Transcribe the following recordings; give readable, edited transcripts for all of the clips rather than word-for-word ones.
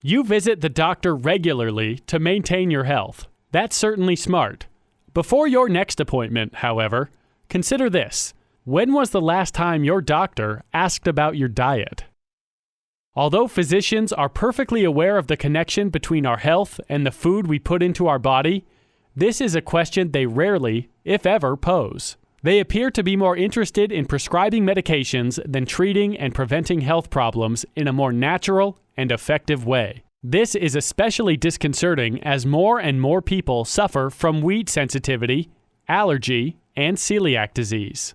You visit the doctor regularly to maintain your health. That's certainly smart. Before your next appointment, however, consider this. When was the last time your doctor asked about your diet? Although physicians are perfectly aware of the connection between our health and the food we put into our body, this is a question they rarely, if ever, pose. They appear to be more interested in prescribing medications than treating and preventing health problems in a more natural and effective way. This is especially disconcerting as more and more people suffer from wheat sensitivity, allergy, and celiac disease.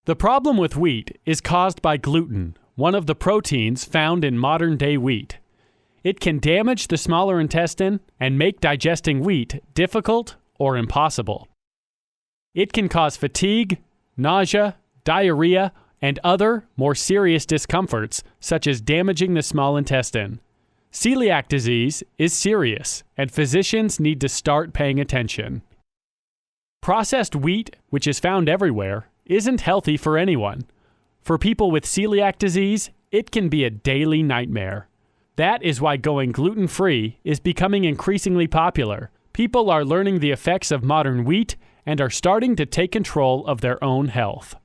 The problem with wheat is caused by gluten, one of the proteins found in modern-day wheat. It can damage the smaller intestine and make digesting wheat difficult or impossible. It can cause fatigue, nausea, diarrhea, and other, more serious discomforts, such as damaging the small intestine. Celiac disease is serious, and physicians need to start paying attention. Processed wheat, which is found everywhere, isn't healthy for anyone. For people with celiac disease, it can be a daily nightmare. That is why going gluten-free is becoming increasingly popular. People are learning the effects of modern wheat and are starting to take control of their own health.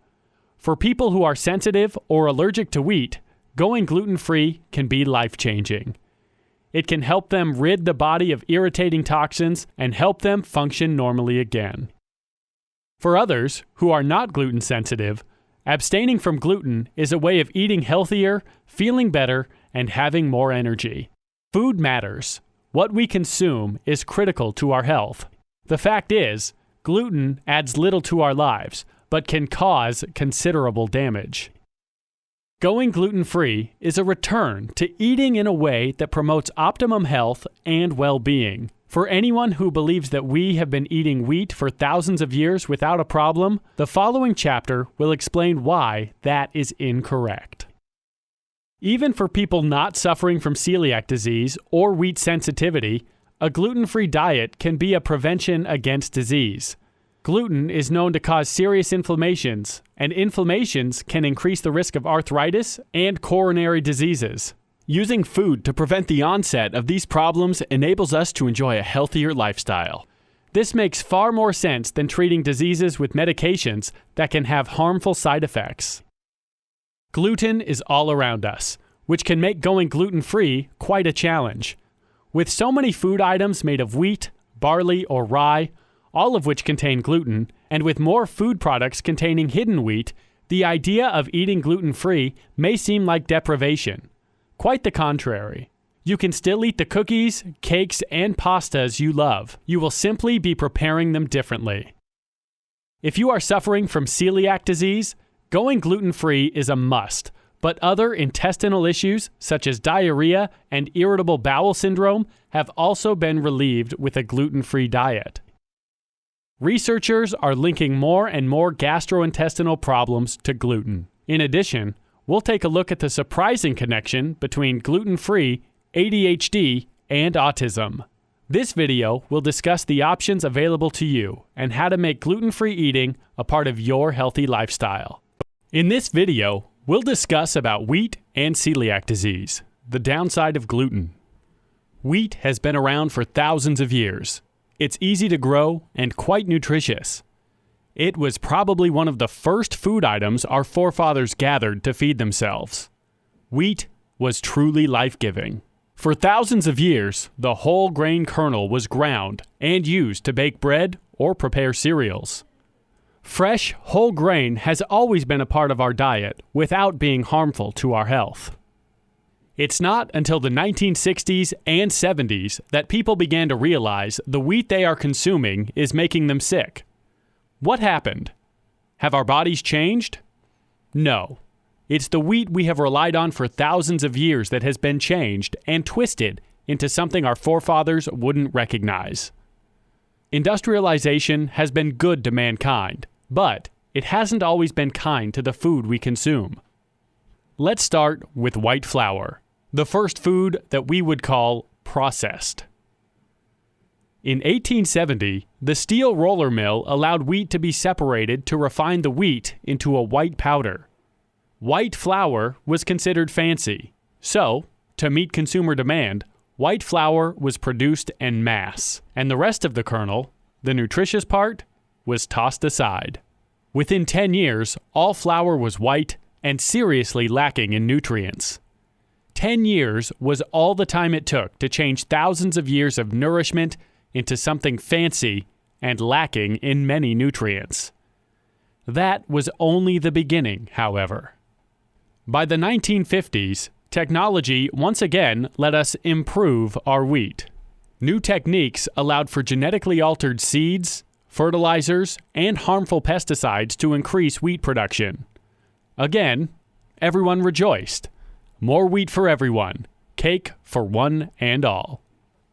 For people who are sensitive or allergic to wheat, going gluten-free can be life-changing. It can help them rid the body of irritating toxins and help them function normally again. For others who are not gluten-sensitive, abstaining from gluten is a way of eating healthier, feeling better, and having more energy. Food matters. What we consume is critical to our health. The fact is, gluten adds little to our lives, but can cause considerable damage. Going gluten-free is a return to eating in a way that promotes optimum health and well-being. For anyone who believes that we have been eating wheat for thousands of years without a problem, the following chapter will explain why that is incorrect. Even for people not suffering from celiac disease or wheat sensitivity, a gluten-free diet can be a prevention against disease. Gluten is known to cause serious inflammations, and inflammations can increase the risk of arthritis and coronary diseases. Using food to prevent the onset of these problems enables us to enjoy a healthier lifestyle. This makes far more sense than treating diseases with medications that can have harmful side effects. Gluten is all around us, which can make going gluten-free quite a challenge. With so many food items made of wheat, barley, or rye, all of which contain gluten, and with more food products containing hidden wheat, the idea of eating gluten-free may seem like deprivation. Quite the contrary. You can still eat the cookies, cakes, and pastas you love. You will simply be preparing them differently. If you are suffering from celiac disease, going gluten-free is a must, but other intestinal issues such as diarrhea and irritable bowel syndrome have also been relieved with a gluten-free diet. Researchers are linking more and more gastrointestinal problems to gluten. In addition, we'll take a look at the surprising connection between gluten-free, ADHD, and autism. This video will discuss the options available to you and how to make gluten-free eating a part of your healthy lifestyle. In this video, we'll discuss about wheat and celiac disease, the downside of gluten. Wheat has been around for thousands of years. It's easy to grow and quite nutritious. It was probably one of the first food items our forefathers gathered to feed themselves. Wheat was truly life-giving. For thousands of years, the whole grain kernel was ground and used to bake bread or prepare cereals. Fresh, whole grain has always been a part of our diet without being harmful to our health. It's not until the 1960s and 70s that people began to realize the wheat they are consuming is making them sick. What happened? Have our bodies changed? No. It's the wheat we have relied on for thousands of years that has been changed and twisted into something our forefathers wouldn't recognize. Industrialization has been good to mankind, but it hasn't always been kind to the food we consume. Let's start with white flour, the first food that we would call processed. In 1870, the steel roller mill allowed wheat to be separated to refine the wheat into a white powder. White flour was considered fancy, so to meet consumer demand, white flour was produced en masse, and the rest of the kernel, the nutritious part, was tossed aside. Within 10 years, all flour was white and seriously lacking in nutrients. 10 years was all the time it took to change thousands of years of nourishment into something fancy and lacking in many nutrients. That was only the beginning, however. By the 1950s, technology once again let us improve our wheat. New techniques allowed for genetically altered seeds, fertilizers, and harmful pesticides to increase wheat production. Again, everyone rejoiced. More wheat for everyone, cake for one and all.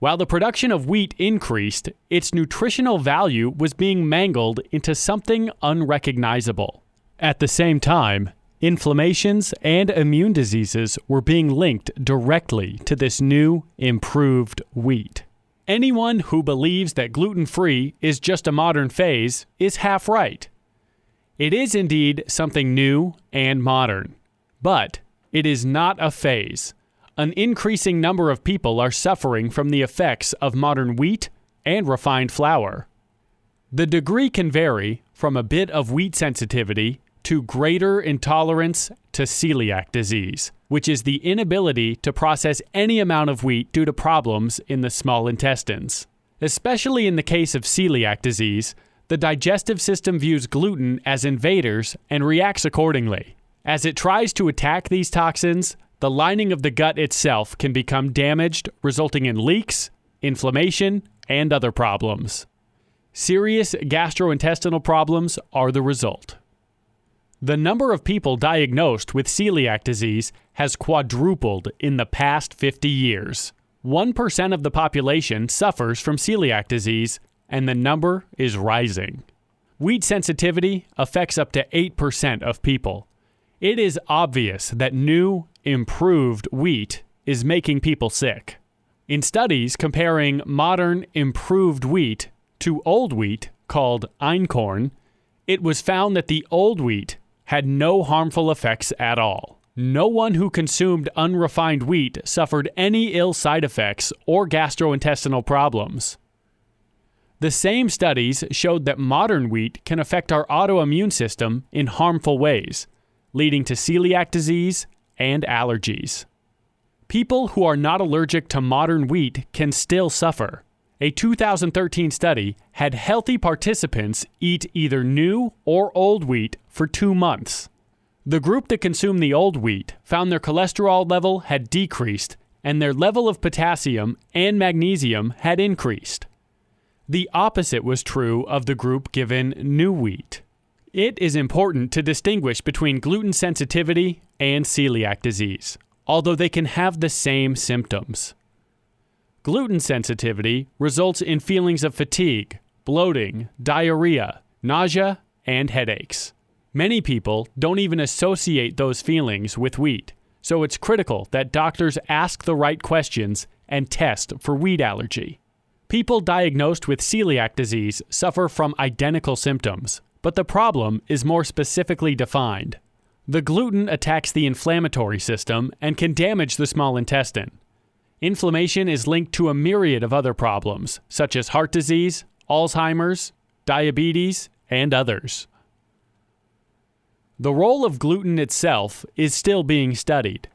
While the production of wheat increased, its nutritional value was being mangled into something unrecognizable. At the same time, inflammations and immune diseases were being linked directly to this new, improved wheat. Anyone who believes that gluten-free is just a modern phase is half right. It is indeed something new and modern, but it is not a phase. An increasing number of people are suffering from the effects of modern wheat and refined flour. The degree can vary from a bit of wheat sensitivity to greater intolerance to celiac disease, which is the inability to process any amount of wheat due to problems in the small intestines. Especially in the case of celiac disease, the digestive system views gluten as invaders and reacts accordingly. As it tries to attack these toxins, the lining of the gut itself can become damaged, resulting in leaks, inflammation, and other problems. Serious gastrointestinal problems are the result. The number of people diagnosed with celiac disease has quadrupled in the past 50 years. 1% of the population suffers from celiac disease, and the number is rising. Wheat sensitivity affects up to 8% of people. It is obvious that new, improved wheat is making people sick. In studies comparing modern, improved wheat to old wheat, called einkorn, it was found that the old wheat had no harmful effects at all. No one who consumed unrefined wheat suffered any ill side effects or gastrointestinal problems. The same studies showed that modern wheat can affect our autoimmune system in harmful ways, leading to celiac disease and allergies. People who are not allergic to modern wheat can still suffer. A 2013 study had healthy participants eat either new or old wheat for 2 months. The group that consumed the old wheat found their cholesterol level had decreased and their level of potassium and magnesium had increased. The opposite was true of the group given new wheat. It is important to distinguish between gluten sensitivity and celiac disease, although they can have the same symptoms. Gluten sensitivity results in feelings of fatigue, bloating, diarrhea, nausea, and headaches. Many people don't even associate those feelings with wheat, so it's critical that doctors ask the right questions and test for wheat allergy. People diagnosed with celiac disease suffer from identical symptoms, but the problem is more specifically defined. The gluten attacks the inflammatory system and can damage the small intestine. Inflammation is linked to a myriad of other problems, such as heart disease, Alzheimer's, diabetes, and others. The role of gluten itself is still being studied.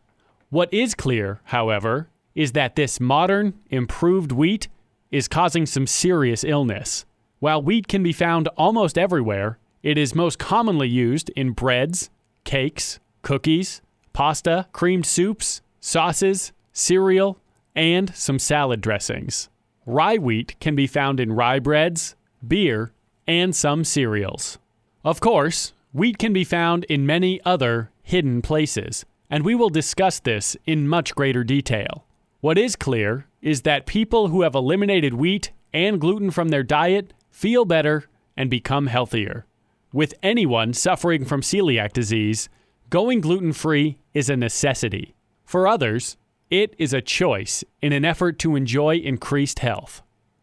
What is clear, however, is that this modern, improved wheat is causing some serious illness. While wheat can be found almost everywhere, it is most commonly used in breads, cakes, cookies, pasta, creamed soups, sauces, cereal, and some salad dressings. Rye wheat can be found in rye breads, beer, and some cereals. Of course, wheat can be found in many other hidden places, and we will discuss this in much greater detail. What is clear is that people who have eliminated wheat and gluten from their diet feel better and become healthier. With anyone suffering from celiac disease, going gluten-free is a necessity. For others, it is a choice in an effort to enjoy increased health.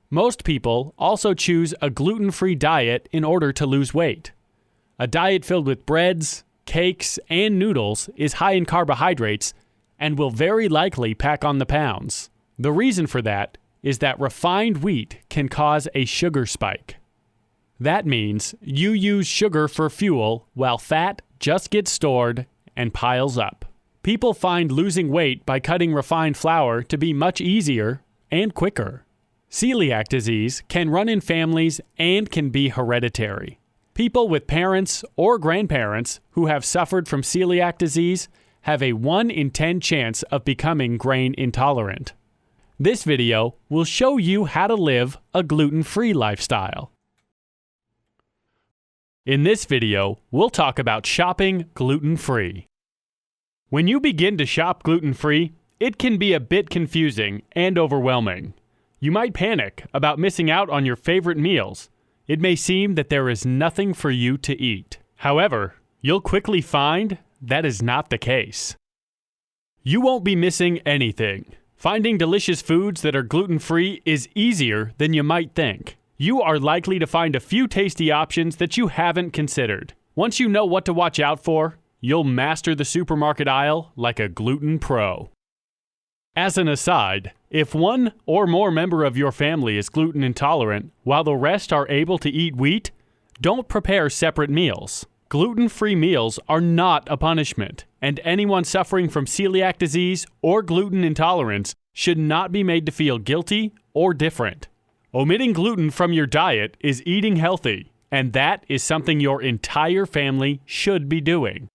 Most people also choose a gluten-free diet in order to lose weight. A diet filled with breads, cakes, and noodles is high in carbohydrates and will very likely pack on the pounds. The reason for that is that refined wheat can cause a sugar spike. That means you use sugar for fuel while fat just gets stored and piles up. People find losing weight by cutting refined flour to be much easier and quicker. Celiac disease can run in families and can be hereditary. People with parents or grandparents who have suffered from celiac disease have a 1 in 10 chance of becoming grain intolerant. This video will show you how to live a gluten-free lifestyle. In this video, we'll talk about shopping gluten-free. When you begin to shop gluten-free, it can be a bit confusing and overwhelming. You might panic about missing out on your favorite meals. It may seem that there is nothing for you to eat. However, you'll quickly find that is not the case. You won't be missing anything. Finding delicious foods that are gluten-free is easier than you might think. You are likely to find a few tasty options that you haven't considered. Once you know what to watch out for, you'll master the supermarket aisle like a gluten pro. As an aside, if one or more member of your family is gluten intolerant while the rest are able to eat wheat, don't prepare separate meals. Gluten-free meals are not a punishment, and anyone suffering from celiac disease or gluten intolerance should not be made to feel guilty or different. Omitting gluten from your diet is eating healthy, and that is something your entire family should be doing.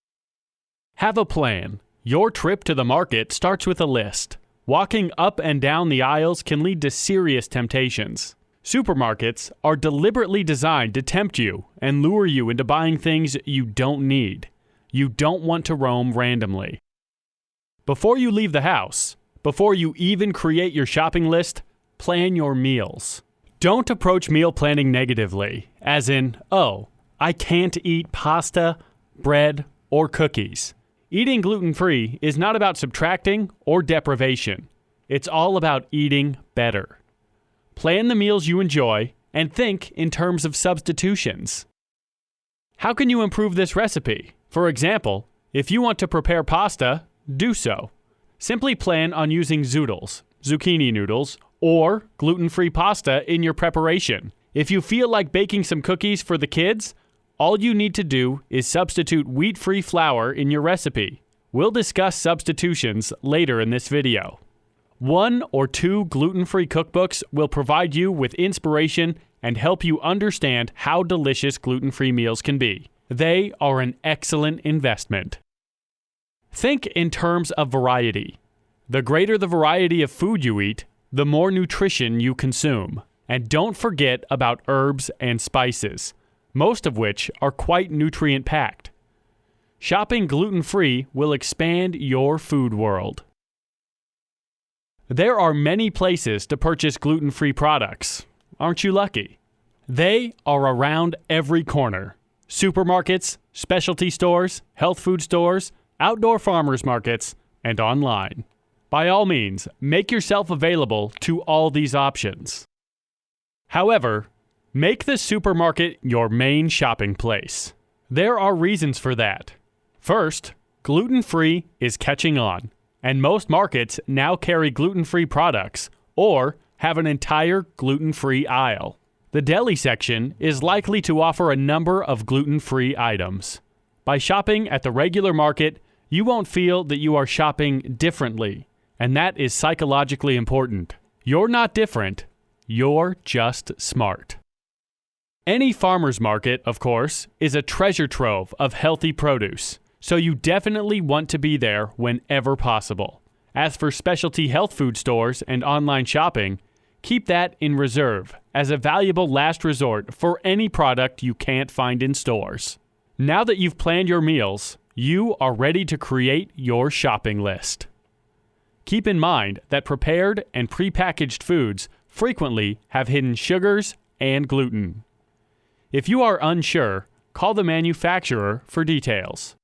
Have a plan. Your trip to the market starts with a list. Walking up and down the aisles can lead to serious temptations. Supermarkets are deliberately designed to tempt you and lure you into buying things you don't need. You don't want to roam randomly. Before you leave the house, before you even create your shopping list, plan your meals. Don't approach meal planning negatively, as in, oh, I can't eat pasta, bread, or cookies. Eating gluten-free is not about subtracting or deprivation. It's all about eating better. Plan the meals you enjoy and think in terms of substitutions. How can you improve this recipe? For example, if you want to prepare pasta, do so. Simply plan on using zoodles, zucchini noodles, or gluten-free pasta in your preparation. If you feel like baking some cookies for the kids, all you need to do is substitute wheat-free flour in your recipe. We'll discuss substitutions later in this video. 1 or 2 gluten-free cookbooks will provide you with inspiration and help you understand how delicious gluten-free meals can be. They are an excellent investment. Think in terms of variety. The greater the variety of food you eat, the more nutrition you consume. And don't forget about herbs and spices, most of which are quite nutrient-packed. Shopping gluten-free will expand your food world. There are many places to purchase gluten-free products. Aren't you lucky? They are around every corner. Supermarkets, specialty stores, health food stores, outdoor farmers markets, and online. By all means, make yourself available to all these options. However, make the supermarket your main shopping place. There are reasons for that. First, gluten-free is catching on, and most markets now carry gluten-free products or have an entire gluten-free aisle. The deli section is likely to offer a number of gluten-free items. By shopping at the regular market, you won't feel that you are shopping differently, and that is psychologically important. You're not different, you're just smart. Any farmer's market, of course, is a treasure trove of healthy produce, so you definitely want to be there whenever possible. As for specialty health food stores and online shopping, keep that in reserve as a valuable last resort for any product you can't find in stores. Now that you've planned your meals, you are ready to create your shopping list. Keep in mind that prepared and prepackaged foods frequently have hidden sugars and gluten. If you are unsure, call the manufacturer for details.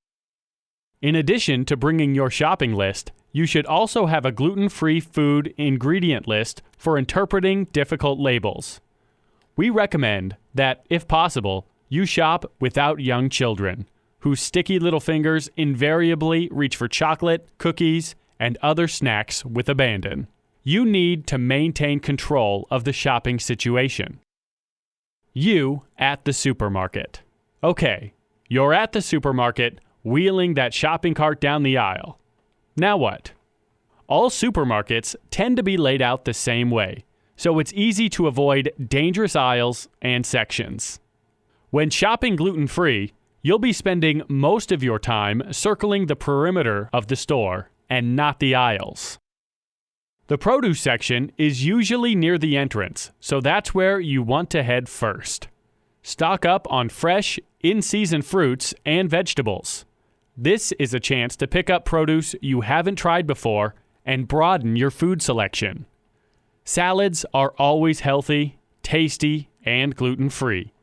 In addition to bringing your shopping list, you should also have a gluten-free food ingredient list for interpreting difficult labels. We recommend that, if possible, you shop without young children, whose sticky little fingers invariably reach for chocolate, cookies, and other snacks with abandon. You need to maintain control of the shopping situation. You at the supermarket. Okay, you're at the supermarket wheeling that shopping cart down the aisle. Now what? All supermarkets tend to be laid out the same way, so it's easy to avoid dangerous aisles and sections. When shopping gluten-free, you'll be spending most of your time circling the perimeter of the store and not the aisles. The produce section is usually near the entrance, so that's where you want to head first. Stock up on fresh, in-season fruits and vegetables. This is a chance to pick up produce you haven't tried before and broaden your food selection. Salads are always healthy, tasty, and gluten-free,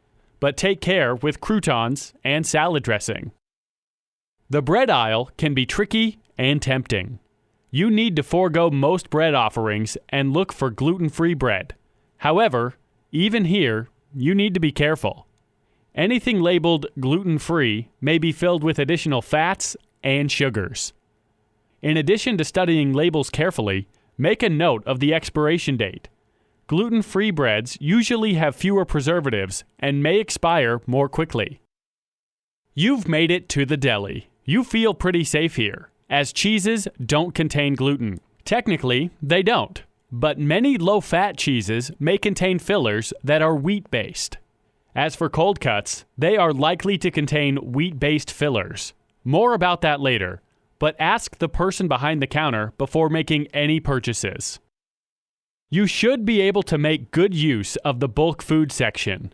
but take care with croutons and salad dressing. The bread aisle can be tricky and tempting. You need to forego most bread offerings and look for gluten-free bread. However, even here, you need to be careful. Anything labeled gluten-free may be filled with additional fats and sugars. In addition to studying labels carefully, make a note of the expiration date. Gluten-free breads usually have fewer preservatives and may expire more quickly. You've made it to the deli. You feel pretty safe here, as cheeses don't contain gluten. Technically, they don't, but many low-fat cheeses may contain fillers that are wheat-based. As for cold cuts, they are likely to contain wheat-based fillers. More about that later, but ask the person behind the counter before making any purchases. You should be able to make good use of the bulk food section.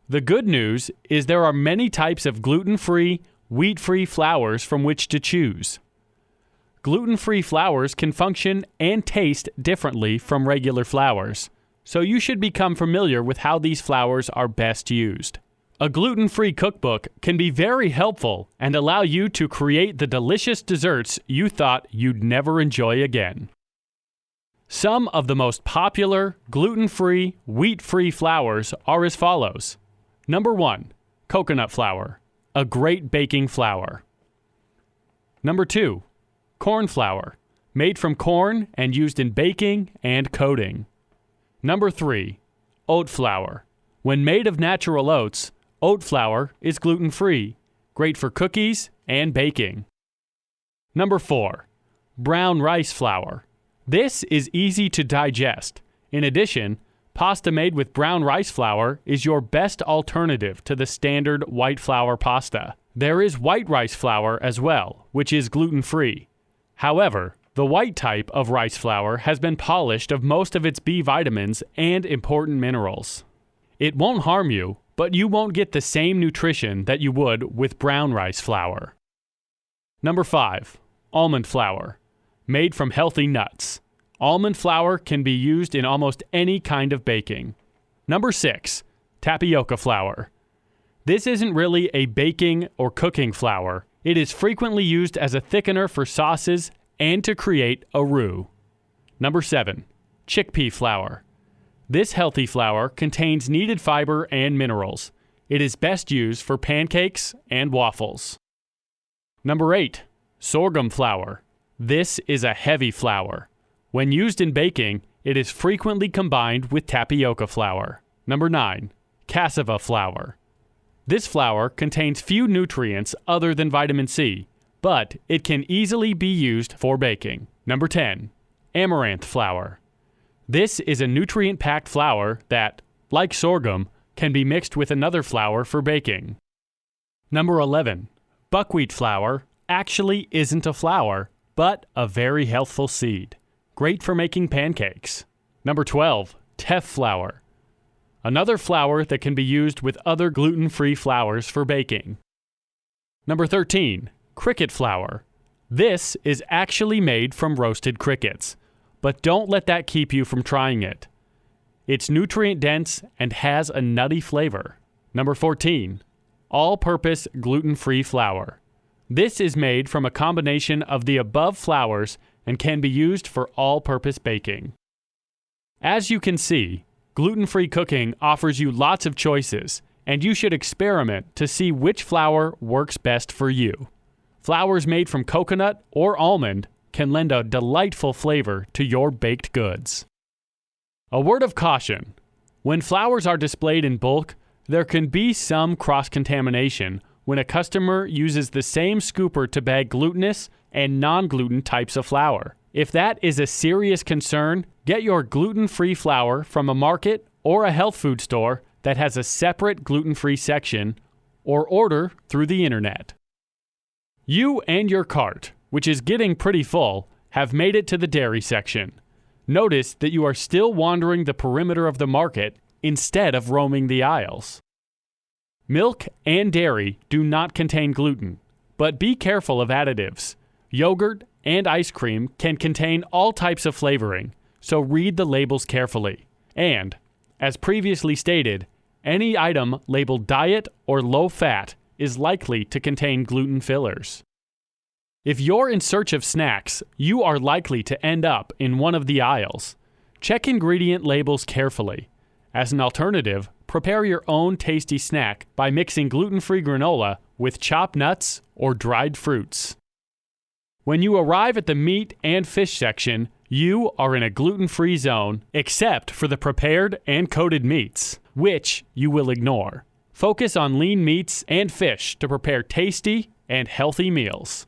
The good news is there are many types of gluten-free, wheat-free flours from which to choose. Gluten-free flours can function and taste differently from regular flours, so you should become familiar with how these flours are best used. A gluten-free cookbook can be very helpful and allow you to create the delicious desserts you thought you'd never enjoy again. Some of the most popular gluten-free, wheat-free flours are as follows. Number 1, coconut flour, a great baking flour. Number 2, corn flour, made from corn and used in baking and coating. Number 3, oat flour. When made of natural oats, oat flour is gluten-free, great for cookies and baking. Number 4, brown rice flour. This is easy to digest. In addition, pasta made with brown rice flour is your best alternative to the standard white flour pasta. There is white rice flour as well, which is gluten-free. However, the white type of rice flour has been polished of most of its B vitamins and important minerals. It won't harm you, but you won't get the same nutrition that you would with brown rice flour. Number 5, almond flour, made from healthy nuts. Almond flour can be used in almost any kind of baking. Number 6, tapioca flour. This isn't really a baking or cooking flour. It is frequently used as a thickener for sauces and to create a roux. Number 7, chickpea flour. This healthy flour contains needed fiber and minerals. It is best used for pancakes and waffles. Number 8, sorghum flour. This is a heavy flour. When used in baking, it is frequently combined with tapioca flour. Number 9, cassava flour. This flour contains few nutrients other than vitamin C, but it can easily be used for baking. Number 10, amaranth flour. This is a nutrient-packed flour that, like sorghum, can be mixed with another flour for baking. Number 11, buckwheat flour actually isn't a flour, but a very healthful seed. Great for making pancakes. Number 12, teff flour. Another flour that can be used with other gluten-free flours for baking. Number 13, cricket flour. This is actually made from roasted crickets, but don't let that keep you from trying it. It's nutrient-dense and has a nutty flavor. Number 14, all-purpose gluten-free flour. This is made from a combination of the above flours and can be used for all-purpose baking. As you can see, gluten-free cooking offers you lots of choices, and you should experiment to see which flour works best for you. Flours made from coconut or almond can lend a delightful flavor to your baked goods. A word of caution. When flours are displayed in bulk, there can be some cross-contamination when a customer uses the same scooper to bag glutinous and non-gluten types of flour. If that is a serious concern, get your gluten-free flour from a market or a health food store that has a separate gluten-free section, or order through the internet. You and your cart, which is getting pretty full, have made it to the dairy section. Notice that you are still wandering the perimeter of the market instead of roaming the aisles. Milk and dairy do not contain gluten, but be careful of additives. Yogurt and ice cream can contain all types of flavoring, so read the labels carefully. And, as previously stated, any item labeled diet or low fat is likely to contain gluten fillers. If you're in search of snacks, you are likely to end up in one of the aisles. Check ingredient labels carefully. As an alternative, prepare your own tasty snack by mixing gluten-free granola with chopped nuts or dried fruits. When you arrive at the meat and fish section, you are in a gluten-free zone except for the prepared and coated meats, which you will ignore. Focus on lean meats and fish to prepare tasty and healthy meals.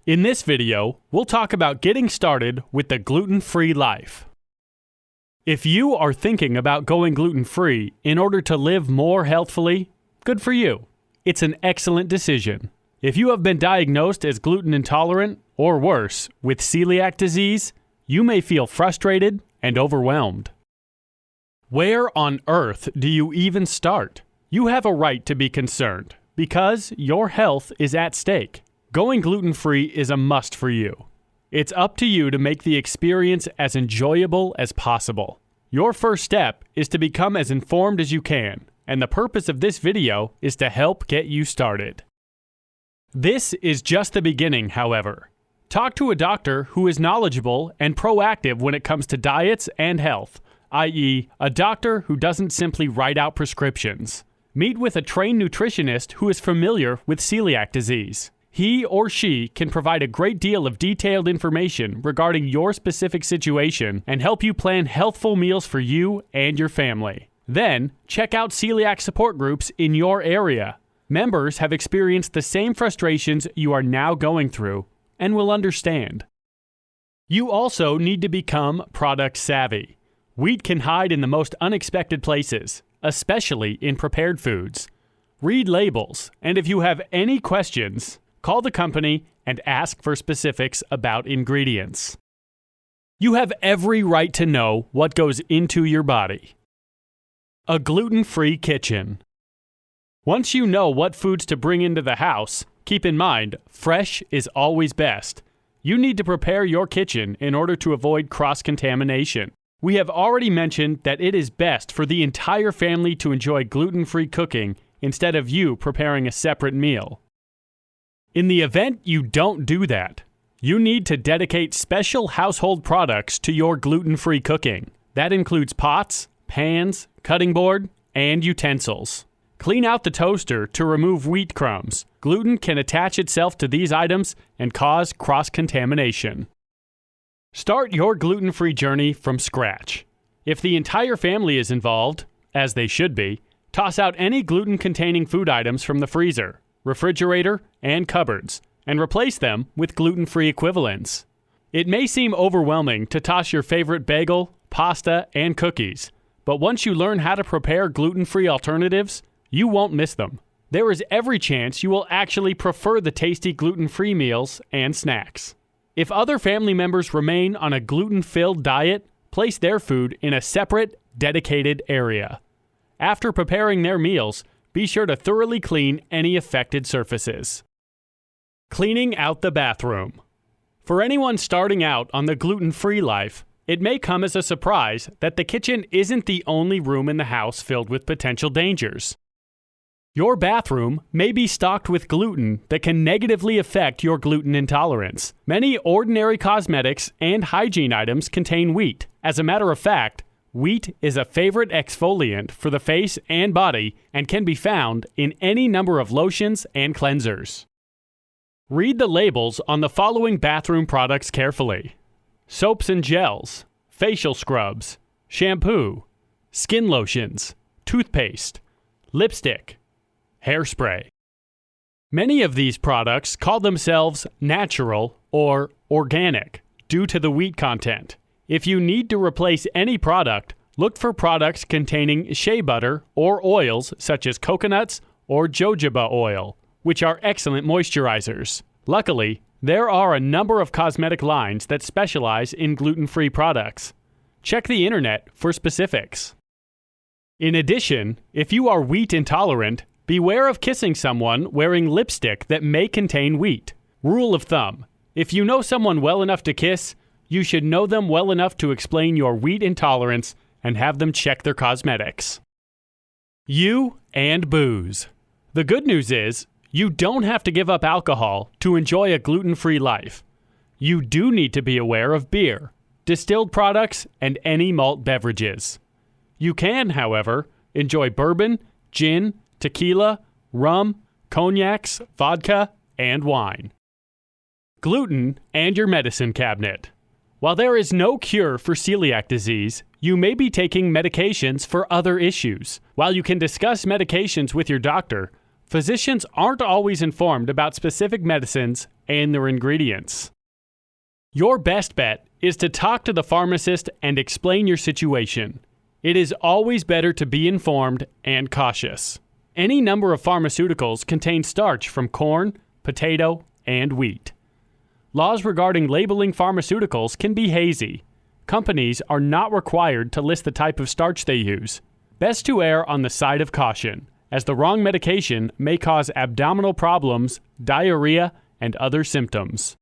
In this video, we'll talk about getting started with the gluten-free life. If you are thinking about going gluten-free in order to live more healthfully, good for you. It's an excellent decision. If you have been diagnosed as gluten intolerant, or worse, with celiac disease, you may feel frustrated and overwhelmed. Where on earth do you even start? You have a right to be concerned, because your health is at stake. Going gluten-free is a must for you. It's up to you to make the experience as enjoyable as possible. Your first step is to become as informed as you can, and the purpose of this video is to help get you started. This is just the beginning, however. Talk to a doctor who is knowledgeable and proactive when it comes to diets and health, i.e., a doctor who doesn't simply write out prescriptions. Meet with a trained nutritionist who is familiar with celiac disease. He or she can provide a great deal of detailed information regarding your specific situation and help you plan healthful meals for you and your family. Then, check out celiac support groups in your area. Members have experienced the same frustrations you are now going through and will understand. You also need to become product savvy. Wheat can hide in the most unexpected places, especially in prepared foods. Read labels, and if you have any questions, call the company and ask for specifics about ingredients. You have every right to know what goes into your body. A gluten-free kitchen. Once you know what foods to bring into the house, keep in mind, fresh is always best. You need to prepare your kitchen in order to avoid cross-contamination. We have already mentioned that it is best for the entire family to enjoy gluten-free cooking instead of you preparing a separate meal. In the event you don't do that, you need to dedicate special household products to your gluten-free cooking. That includes pots, pans, cutting board, and utensils. Clean out the toaster to remove wheat crumbs. Gluten can attach itself to these items and cause cross-contamination. Start your gluten-free journey from scratch. If the entire family is involved, as they should be, toss out any gluten-containing food items from the freezer, refrigerator, and cupboards, and replace them with gluten-free equivalents. It may seem overwhelming to toss your favorite bagel, pasta, and cookies, but once you learn how to prepare gluten-free alternatives, you won't miss them. There is every chance you will actually prefer the tasty gluten-free meals and snacks. If other family members remain on a gluten-filled diet, place their food in a separate, dedicated area. After preparing their meals, be sure to thoroughly clean any affected surfaces. Cleaning out the bathroom. For anyone starting out on the gluten-free life, it may come as a surprise that the kitchen isn't the only room in the house filled with potential dangers. Your bathroom may be stocked with gluten that can negatively affect your gluten intolerance. Many ordinary cosmetics and hygiene items contain wheat. As a matter of fact, wheat is a favorite exfoliant for the face and body and can be found in any number of lotions and cleansers. Read the labels on the following bathroom products carefully: soaps and gels, facial scrubs, shampoo, skin lotions, toothpaste, lipstick, hairspray. Many of these products call themselves natural or organic due to the wheat content. If you need to replace any product, look for products containing shea butter or oils such as coconuts or jojoba oil, which are excellent moisturizers. Luckily, there are a number of cosmetic lines that specialize in gluten-free products. Check the internet for specifics. In addition, if you are wheat intolerant, beware of kissing someone wearing lipstick that may contain wheat. Rule of thumb: if you know someone well enough to kiss, you should know them well enough to explain your wheat intolerance and have them check their cosmetics. You and booze. The good news is, you don't have to give up alcohol to enjoy a gluten-free life. You do need to be aware of beer, distilled products, and any malt beverages. You can, however, enjoy bourbon, gin, tequila, rum, cognacs, vodka, and wine. Gluten and your medicine cabinet. While there is no cure for celiac disease, you may be taking medications for other issues. While you can discuss medications with your doctor, physicians aren't always informed about specific medicines and their ingredients. Your best bet is to talk to the pharmacist and explain your situation. It is always better to be informed and cautious. Any number of pharmaceuticals contain starch from corn, potato, and wheat. Laws regarding labeling pharmaceuticals can be hazy. Companies are not required to list the type of starch they use. Best to err on the side of caution, as the wrong medication may cause abdominal problems, diarrhea, and other symptoms.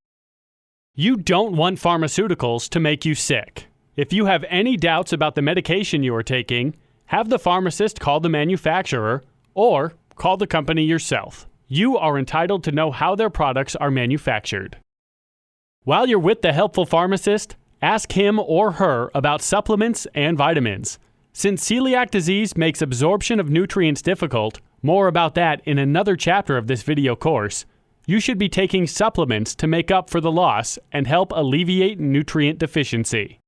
You don't want pharmaceuticals to make you sick. If you have any doubts about the medication you are taking, have the pharmacist call the manufacturer or call the company yourself. You are entitled to know how their products are manufactured. While you're with the helpful pharmacist, ask him or her about supplements and vitamins. Since celiac disease makes absorption of nutrients difficult, more about that in another chapter of this video course, you should be taking supplements to make up for the loss and help alleviate nutrient deficiency.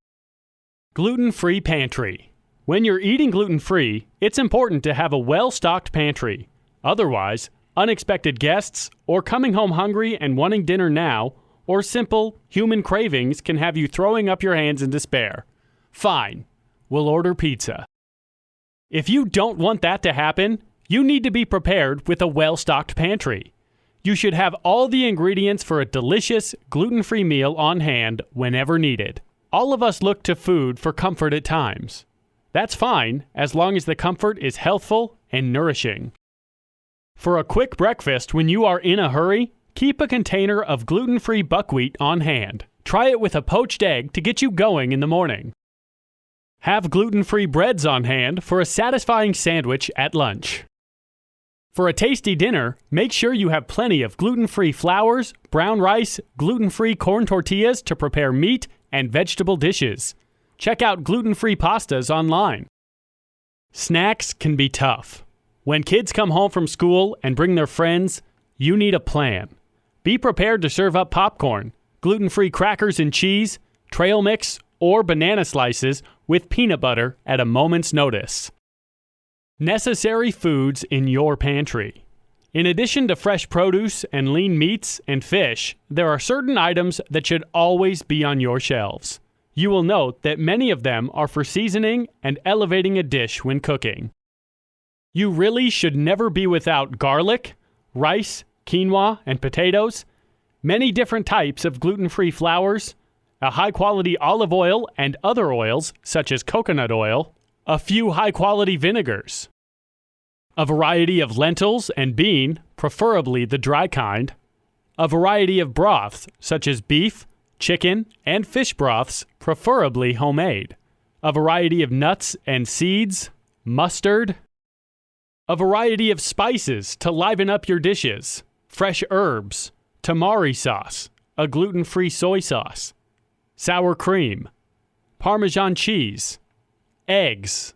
Gluten-free pantry. When you're eating gluten-free, it's important to have a well-stocked pantry. Otherwise, unexpected guests, or coming home hungry and wanting dinner now, or simple human cravings can have you throwing up your hands in despair. Fine. We'll order pizza. If you don't want that to happen, you need to be prepared with a well-stocked pantry. You should have all the ingredients for a delicious, gluten-free meal on hand whenever needed. All of us look to food for comfort at times. That's fine, as long as the comfort is healthful and nourishing. For a quick breakfast when you are in a hurry, keep a container of gluten-free buckwheat on hand. Try it with a poached egg to get you going in the morning. Have gluten-free breads on hand for a satisfying sandwich at lunch. For a tasty dinner, make sure you have plenty of gluten-free flours, brown rice, gluten-free corn tortillas to prepare meat and vegetable dishes. Check out gluten-free pastas online. Snacks can be tough. When kids come home from school and bring their friends, you need a plan. Be prepared to serve up popcorn, gluten-free crackers and cheese, trail mix, or banana slices with peanut butter at a moment's notice. Necessary foods in your pantry. In addition to fresh produce and lean meats and fish, there are certain items that should always be on your shelves. You will note that many of them are for seasoning and elevating a dish when cooking. You really should never be without garlic, rice, quinoa, and potatoes, many different types of gluten-free flours, a high-quality olive oil and other oils such as coconut oil, a few high-quality vinegars, a variety of lentils and bean, preferably the dry kind, a variety of broths such as beef, chicken, and fish broths, preferably homemade, a variety of nuts and seeds, mustard, a variety of spices to liven up your dishes, fresh herbs, tamari sauce, a gluten-free soy sauce, sour cream, Parmesan cheese, eggs,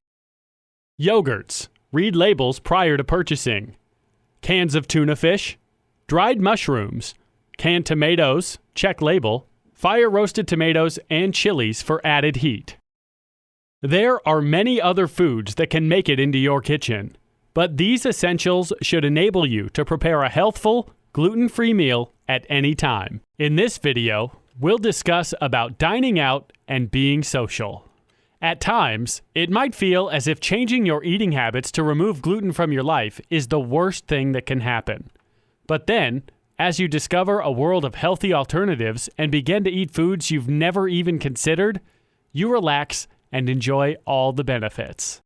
yogurts. Read labels prior to purchasing. Cans of tuna fish, dried mushrooms, Canned tomatoes, check label. Fire-roasted tomatoes and chilies for added heat. There are many other foods that can make it into your kitchen, but these essentials should enable you to prepare a healthful, gluten-free meal at any time. In this video, we'll discuss about dining out and being social. At times, it might feel as if changing your eating habits to remove gluten from your life is the worst thing that can happen. But then, as you discover a world of healthy alternatives and begin to eat foods you've never even considered, you relax and enjoy all the benefits.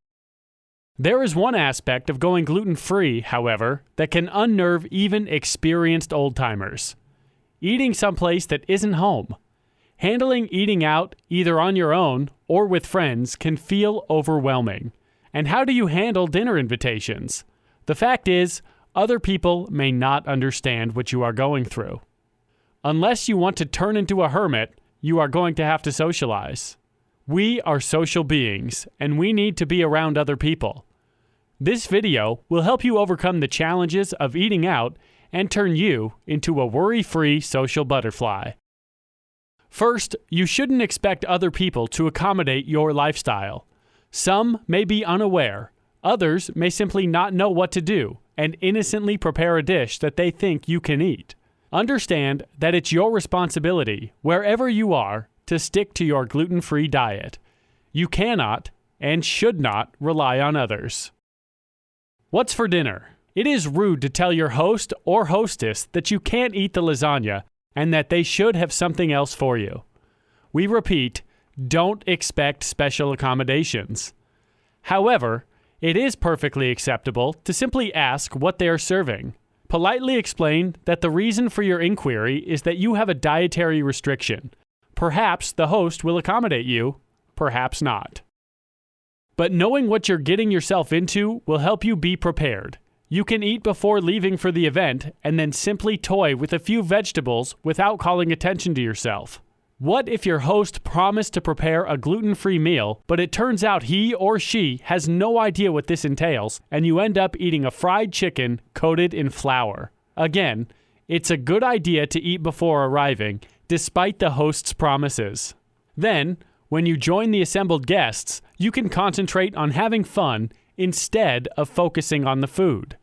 There is one aspect of going gluten-free, however, that can unnerve even experienced old-timers. Eating someplace that isn't home. Handling eating out, either on your own or with friends, can feel overwhelming. And how do you handle dinner invitations? The fact is, other people may not understand what you are going through. Unless you want to turn into a hermit, you are going to have to socialize. We are social beings, and we need to be around other people. This video will help you overcome the challenges of eating out and turn you into a worry-free social butterfly. First, you shouldn't expect other people to accommodate your lifestyle. Some may be unaware. Others may simply not know what to do and innocently prepare a dish that they think you can eat. Understand that it's your responsibility, wherever you are, to stick to your gluten-free diet. You cannot and should not rely on others. What's for dinner? It is rude to tell your host or hostess that you can't eat the lasagna and that they should have something else for you. We repeat, don't expect special accommodations. However, it is perfectly acceptable to simply ask what they are serving. Politely explain that the reason for your inquiry is that you have a dietary restriction. Perhaps the host will accommodate you, perhaps not. But knowing what you're getting yourself into will help you be prepared. You can eat before leaving for the event and then simply toy with a few vegetables without calling attention to yourself. What if your host promised to prepare a gluten-free meal, but it turns out he or she has no idea what this entails, and you end up eating a fried chicken coated in flour? Again, it's a good idea to eat before arriving, despite the host's promises. Then, when you join the assembled guests, you can concentrate on having fun instead of focusing on the food.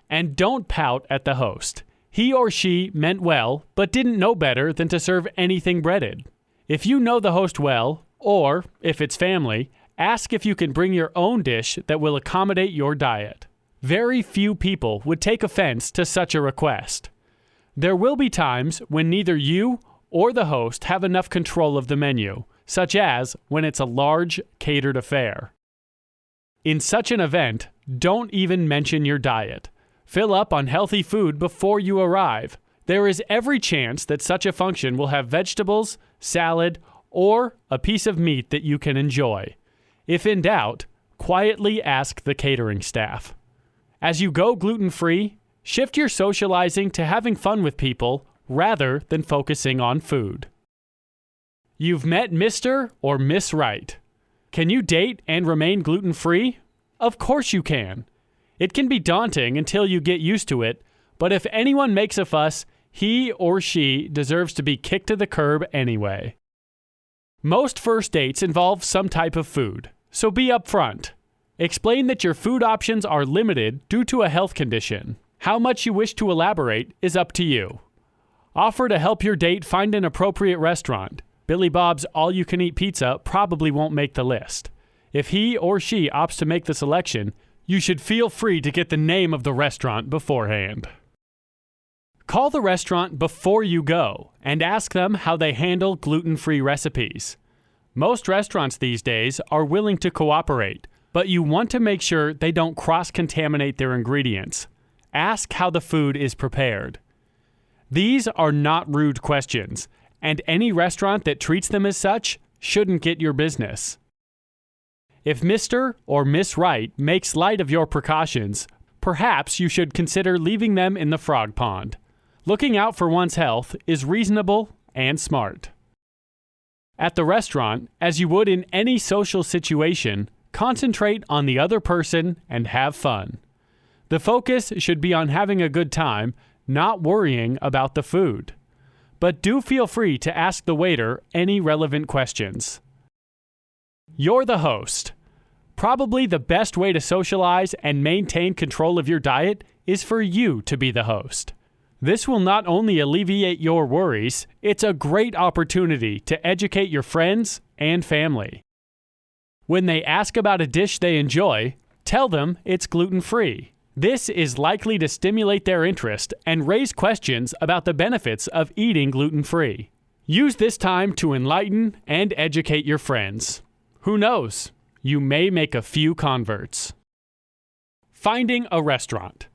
And don't pout at the host. He or she meant well, but didn't know better than to serve anything breaded. If you know the host well, or if it's family, ask if you can bring your own dish that will accommodate your diet. Very few people would take offense to such a request. There will be times when neither you or the host have enough control of the menu, such as when it's a large, catered affair. In such an event, don't even mention your diet. Fill up on healthy food before you arrive. There is every chance that such a function will have vegetables, salad, or a piece of meat that you can enjoy. If in doubt, quietly ask the catering staff. As you go gluten-free, shift your socializing to having fun with people rather than focusing on food. You've met Mr. or Miss Right. Can you date and remain gluten-free? Of course you can. It can be daunting until you get used to it, but if anyone makes a fuss, he or she deserves to be kicked to the curb anyway. Most first dates involve some type of food, so be upfront. Explain that your food options are limited due to a health condition. How much you wish to elaborate is up to you. Offer to help your date find an appropriate restaurant. Billy Bob's all-you-can-eat pizza probably won't make the list. If he or she opts to make the selection, you should feel free to get the name of the restaurant beforehand. Call the restaurant before you go and ask them how they handle gluten-free recipes. Most restaurants these days are willing to cooperate, but you want to make sure they don't cross-contaminate their ingredients. Ask how the food is prepared. These are not rude questions, and any restaurant that treats them as such shouldn't get your business. If Mr. or Miss Right makes light of your precautions, perhaps you should consider leaving them in the frog pond. Looking out for one's health is reasonable and smart. At the restaurant, as you would in any social situation, concentrate on the other person and have fun. The focus should be on having a good time, not worrying about the food. But do feel free to ask the waiter any relevant questions. You're the host. Probably the best way to socialize and maintain control of your diet is for you to be the host. This will not only alleviate your worries, it's a great opportunity to educate your friends and family. When they ask about a dish they enjoy, tell them it's gluten-free. This is likely to stimulate their interest and raise questions about the benefits of eating gluten-free. Use this time to enlighten and educate your friends. Who knows? You may make a few converts. Finding a restaurant.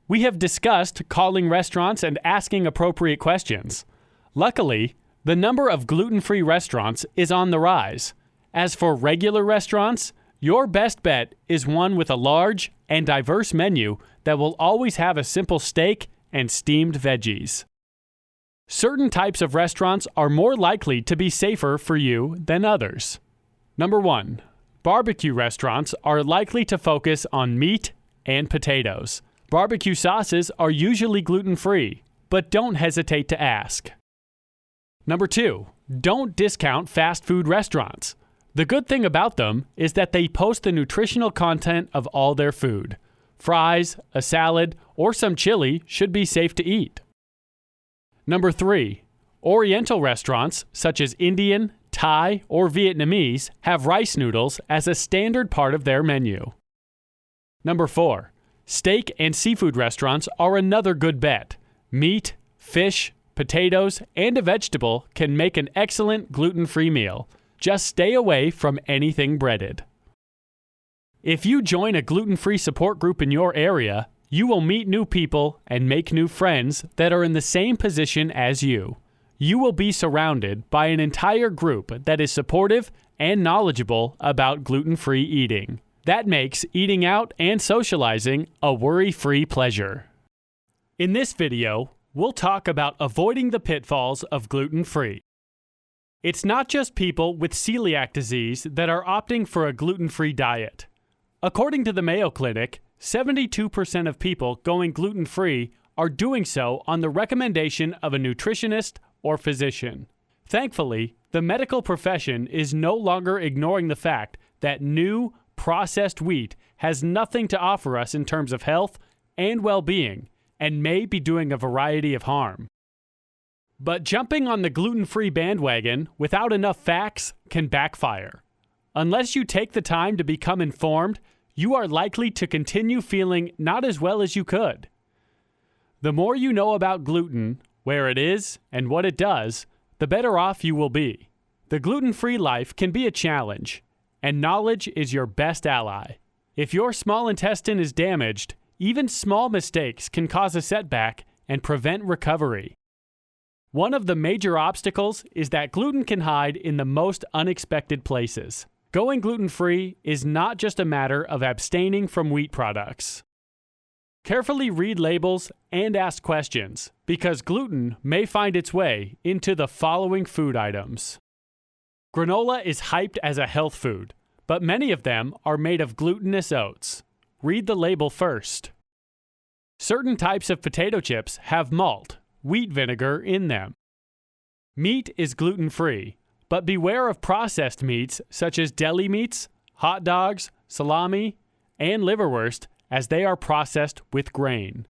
We have discussed calling restaurants and asking appropriate questions. Luckily, the number of gluten-free restaurants is on the rise. As for regular restaurants, your best bet is one with a large and diverse menu that will always have a simple steak and steamed veggies. Certain types of restaurants are more likely to be safer for you than others. Number 1. Barbecue restaurants are likely to focus on meat and potatoes. Barbecue sauces are usually gluten-free, but don't hesitate to ask. Number 2. Don't discount fast food restaurants. The good thing about them is that they post the nutritional content of all their food. Fries, a salad, or some chili should be safe to eat. Number 3. Oriental restaurants, such as Indian, Thai, or Vietnamese, have rice noodles as a standard part of their menu. Number 4. Steak and seafood restaurants are another good bet. Meat, fish, potatoes, and a vegetable can make an excellent gluten-free meal. Just stay away from anything breaded. If you join a gluten-free support group in your area, you will meet new people and make new friends that are in the same position as you. You will be surrounded by an entire group that is supportive and knowledgeable about gluten-free eating. That makes eating out and socializing a worry-free pleasure. In this video, we'll talk about avoiding the pitfalls of gluten-free. It's not just people with celiac disease that are opting for a gluten-free diet. According to the Mayo Clinic, 72% of people going gluten-free are doing so on the recommendation of a nutritionist or physician. Thankfully, the medical profession is no longer ignoring the fact that new, processed wheat has nothing to offer us in terms of health and well-being and may be doing a variety of harm. But jumping on the gluten-free bandwagon without enough facts can backfire. Unless you take the time to become informed, you are likely to continue feeling not as well as you could. The more you know about gluten, where it is, and what it does, the better off you will be. The gluten-free life can be a challenge, and knowledge is your best ally. If your small intestine is damaged, even small mistakes can cause a setback and prevent recovery. One of the major obstacles is that gluten can hide in the most unexpected places. Going gluten-free is not just a matter of abstaining from wheat products. Carefully read labels and ask questions, because gluten may find its way into the following food items. Granola is hyped as a health food, but many of them are made of glutinous oats. Read the label first. Certain types of potato chips have malt, wheat vinegar in them. Meat is gluten-free, but beware of processed meats such as deli meats, hot dogs, salami, and liverwurst, as they are processed with grain.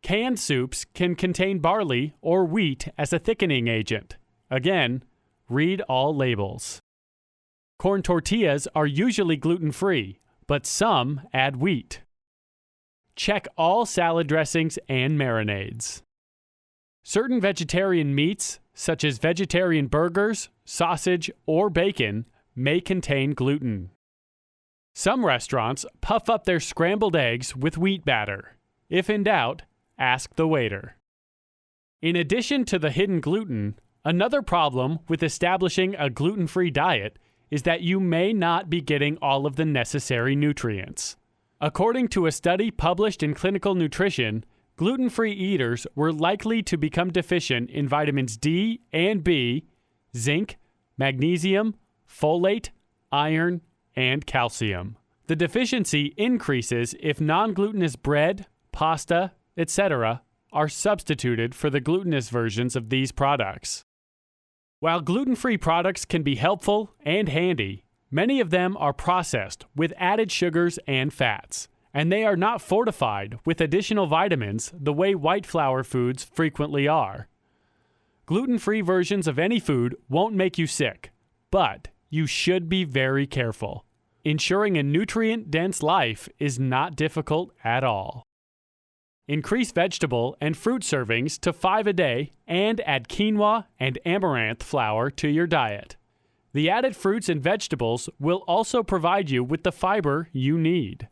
Canned soups can contain barley or wheat as a thickening agent. Again, read all labels. Corn tortillas are usually gluten-free, but some add wheat. Check all salad dressings and marinades. Certain vegetarian meats, such as vegetarian burgers, sausage, or bacon, may contain gluten. Some restaurants puff up their scrambled eggs with wheat batter. If in doubt, ask the waiter. In addition to the hidden gluten, another problem with establishing a gluten-free diet is that you may not be getting all of the necessary nutrients. According to a study published in Clinical Nutrition, gluten-free eaters were likely to become deficient in vitamins D and B, zinc, magnesium, folate, iron, and calcium. The deficiency increases if non-glutinous bread, pasta, etc. are substituted for the glutinous versions of these products. While gluten-free products can be helpful and handy, many of them are processed with added sugars and fats, and they are not fortified with additional vitamins the way white flour foods frequently are. Gluten-free versions of any food won't make you sick, but you should be very careful. Ensuring a nutrient-dense life is not difficult at all. Increase vegetable and fruit servings to 5 a day and add quinoa and amaranth flour to your diet. The added fruits and vegetables will also provide you with the fiber you need.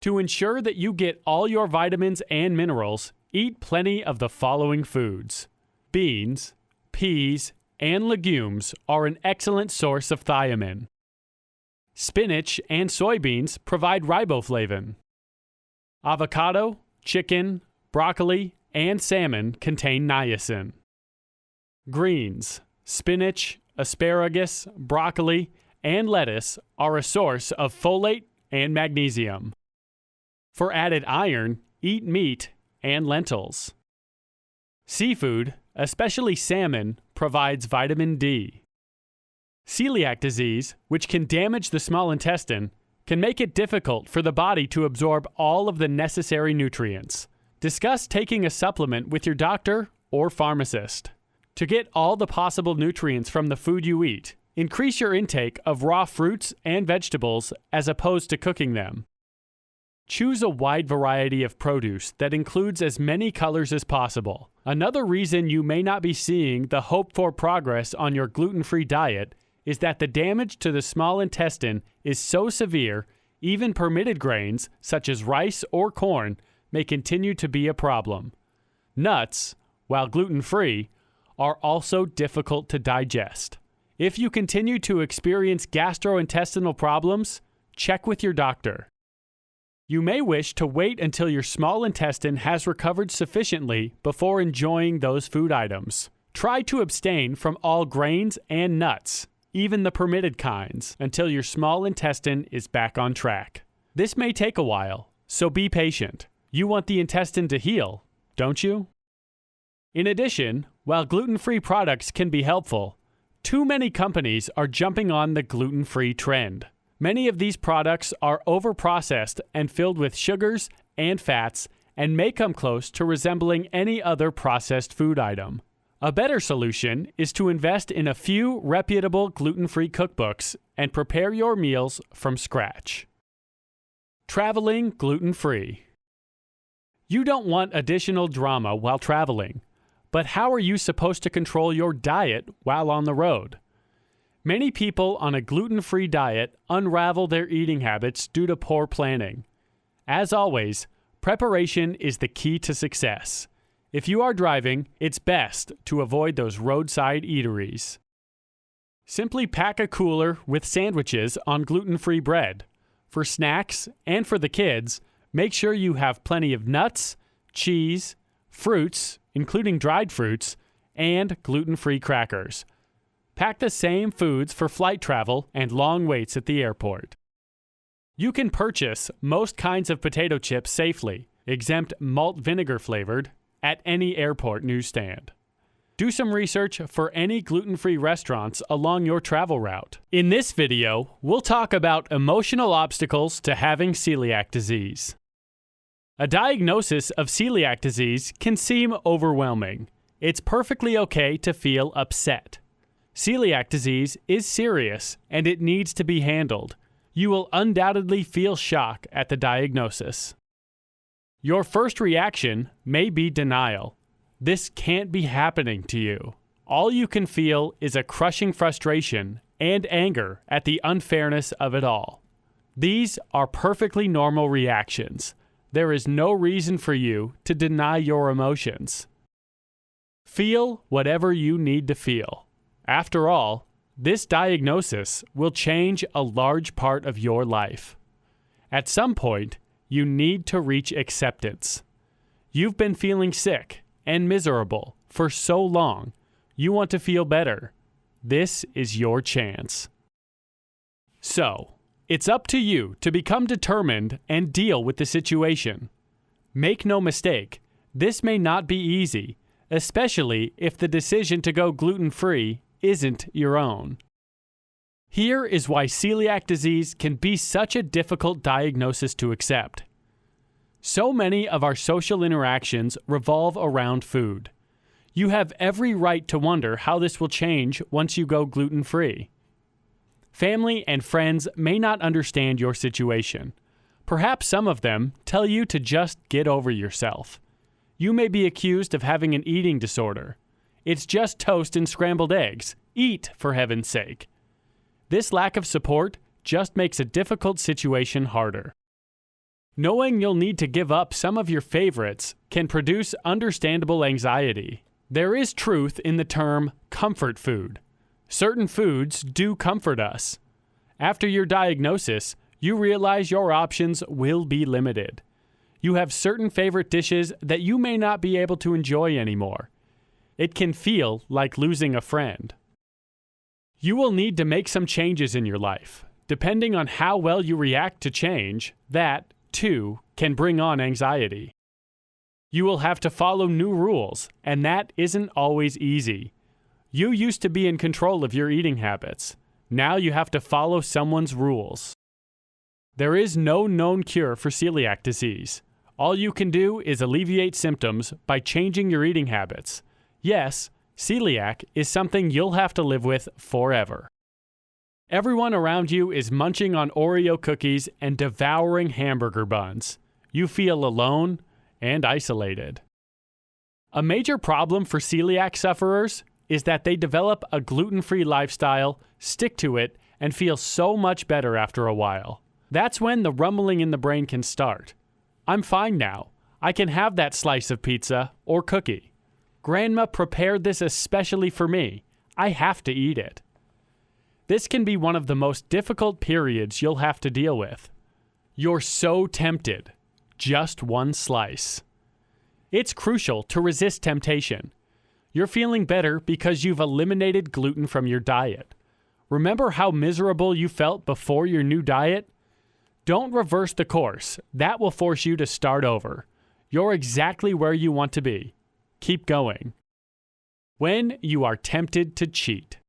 To ensure that you get all your vitamins and minerals, eat plenty of the following foods. Beans, peas, and legumes are an excellent source of thiamine. Spinach and soybeans provide riboflavin. Avocado, chicken, broccoli, and salmon contain niacin. Greens, spinach, asparagus, broccoli, and lettuce are a source of folate and magnesium. For added iron, eat meat and lentils. Seafood, especially salmon, provides vitamin D. Celiac disease, which can damage the small intestine, can make it difficult for the body to absorb all of the necessary nutrients. Discuss taking a supplement with your doctor or pharmacist. To get all the possible nutrients from the food you eat, increase your intake of raw fruits and vegetables as opposed to cooking them. Choose a wide variety of produce that includes as many colors as possible. Another reason you may not be seeing the hoped-for progress on your gluten-free diet is that the damage to the small intestine is so severe, even permitted grains, such as rice or corn, may continue to be a problem. Nuts, while gluten-free, are also difficult to digest. If you continue to experience gastrointestinal problems, check with your doctor. You may wish to wait until your small intestine has recovered sufficiently before enjoying those food items. Try to abstain from all grains and nuts, even the permitted kinds, until your small intestine is back on track. This may take a while, so be patient. You want the intestine to heal, don't you? In addition, while gluten-free products can be helpful, too many companies are jumping on the gluten-free trend. Many of these products are overprocessed and filled with sugars and fats and may come close to resembling any other processed food item. A better solution is to invest in a few reputable gluten-free cookbooks and prepare your meals from scratch. Traveling gluten-free. You don't want additional drama while traveling, but how are you supposed to control your diet while on the road? Many people on a gluten-free diet unravel their eating habits due to poor planning. As always, preparation is the key to success. If you are driving, it's best to avoid those roadside eateries. Simply pack a cooler with sandwiches on gluten-free bread. For snacks and for the kids, make sure you have plenty of nuts, cheese, fruits, including dried fruits, and gluten-free crackers. Pack the same foods for flight travel and long waits at the airport. You can purchase most kinds of potato chips safely, exempt malt vinegar flavored, at any airport newsstand. Do some research for any gluten-free restaurants along your travel route. In this video, we'll talk about emotional obstacles to having celiac disease. A diagnosis of celiac disease can seem overwhelming. It's perfectly okay to feel upset. Celiac disease is serious and it needs to be handled. You will undoubtedly feel shock at the diagnosis. Your first reaction may be denial. This can't be happening to you. All you can feel is a crushing frustration and anger at the unfairness of it all. These are perfectly normal reactions. There is no reason for you to deny your emotions. Feel whatever you need to feel. After all, this diagnosis will change a large part of your life. At some point, you need to reach acceptance. You've been feeling sick and miserable for so long. You want to feel better. This is your chance. So, it's up to you to become determined and deal with the situation. Make no mistake, This may not be easy, especially if the decision to go gluten-free isn't your own. Here is why celiac disease can be such a difficult diagnosis to accept. So many of our social interactions revolve around food. You have every right to wonder how this will change once you go gluten-free. Family and friends may not understand your situation. Perhaps some of them tell you to just get over yourself. You may be accused of having an eating disorder. It's just toast and scrambled eggs. Eat, for heaven's sake. This lack of support just makes a difficult situation harder. Knowing you'll need to give up some of your favorites can produce understandable anxiety. There is truth in the term comfort food. Certain foods do comfort us. After your diagnosis, you realize your options will be limited. You have certain favorite dishes that you may not be able to enjoy anymore. It can feel like losing a friend. You will need to make some changes in your life. Depending on how well you react to change, that, too, can bring on anxiety. You will have to follow new rules, and that isn't always easy. You used to be in control of your eating habits. Now you have to follow someone's rules. There is no known cure for celiac disease. All you can do is alleviate symptoms by changing your eating habits. Yes, celiac is something you'll have to live with forever. Everyone around you is munching on Oreo cookies and devouring hamburger buns. You feel alone and isolated. A major problem for celiac sufferers is that they develop a gluten-free lifestyle, stick to it, and feel so much better after a while. That's when the rumbling in the brain can start. I'm fine now. I can have that slice of pizza or cookie. Grandma prepared this especially for me. I have to eat it. This can be one of the most difficult periods you'll have to deal with. You're so tempted. Just one slice. It's crucial to resist temptation. You're feeling better because you've eliminated gluten from your diet. Remember how miserable you felt before your new diet? Don't reverse the course. That will force you to start over. You're exactly where you want to be. Keep going. When you are tempted to cheat.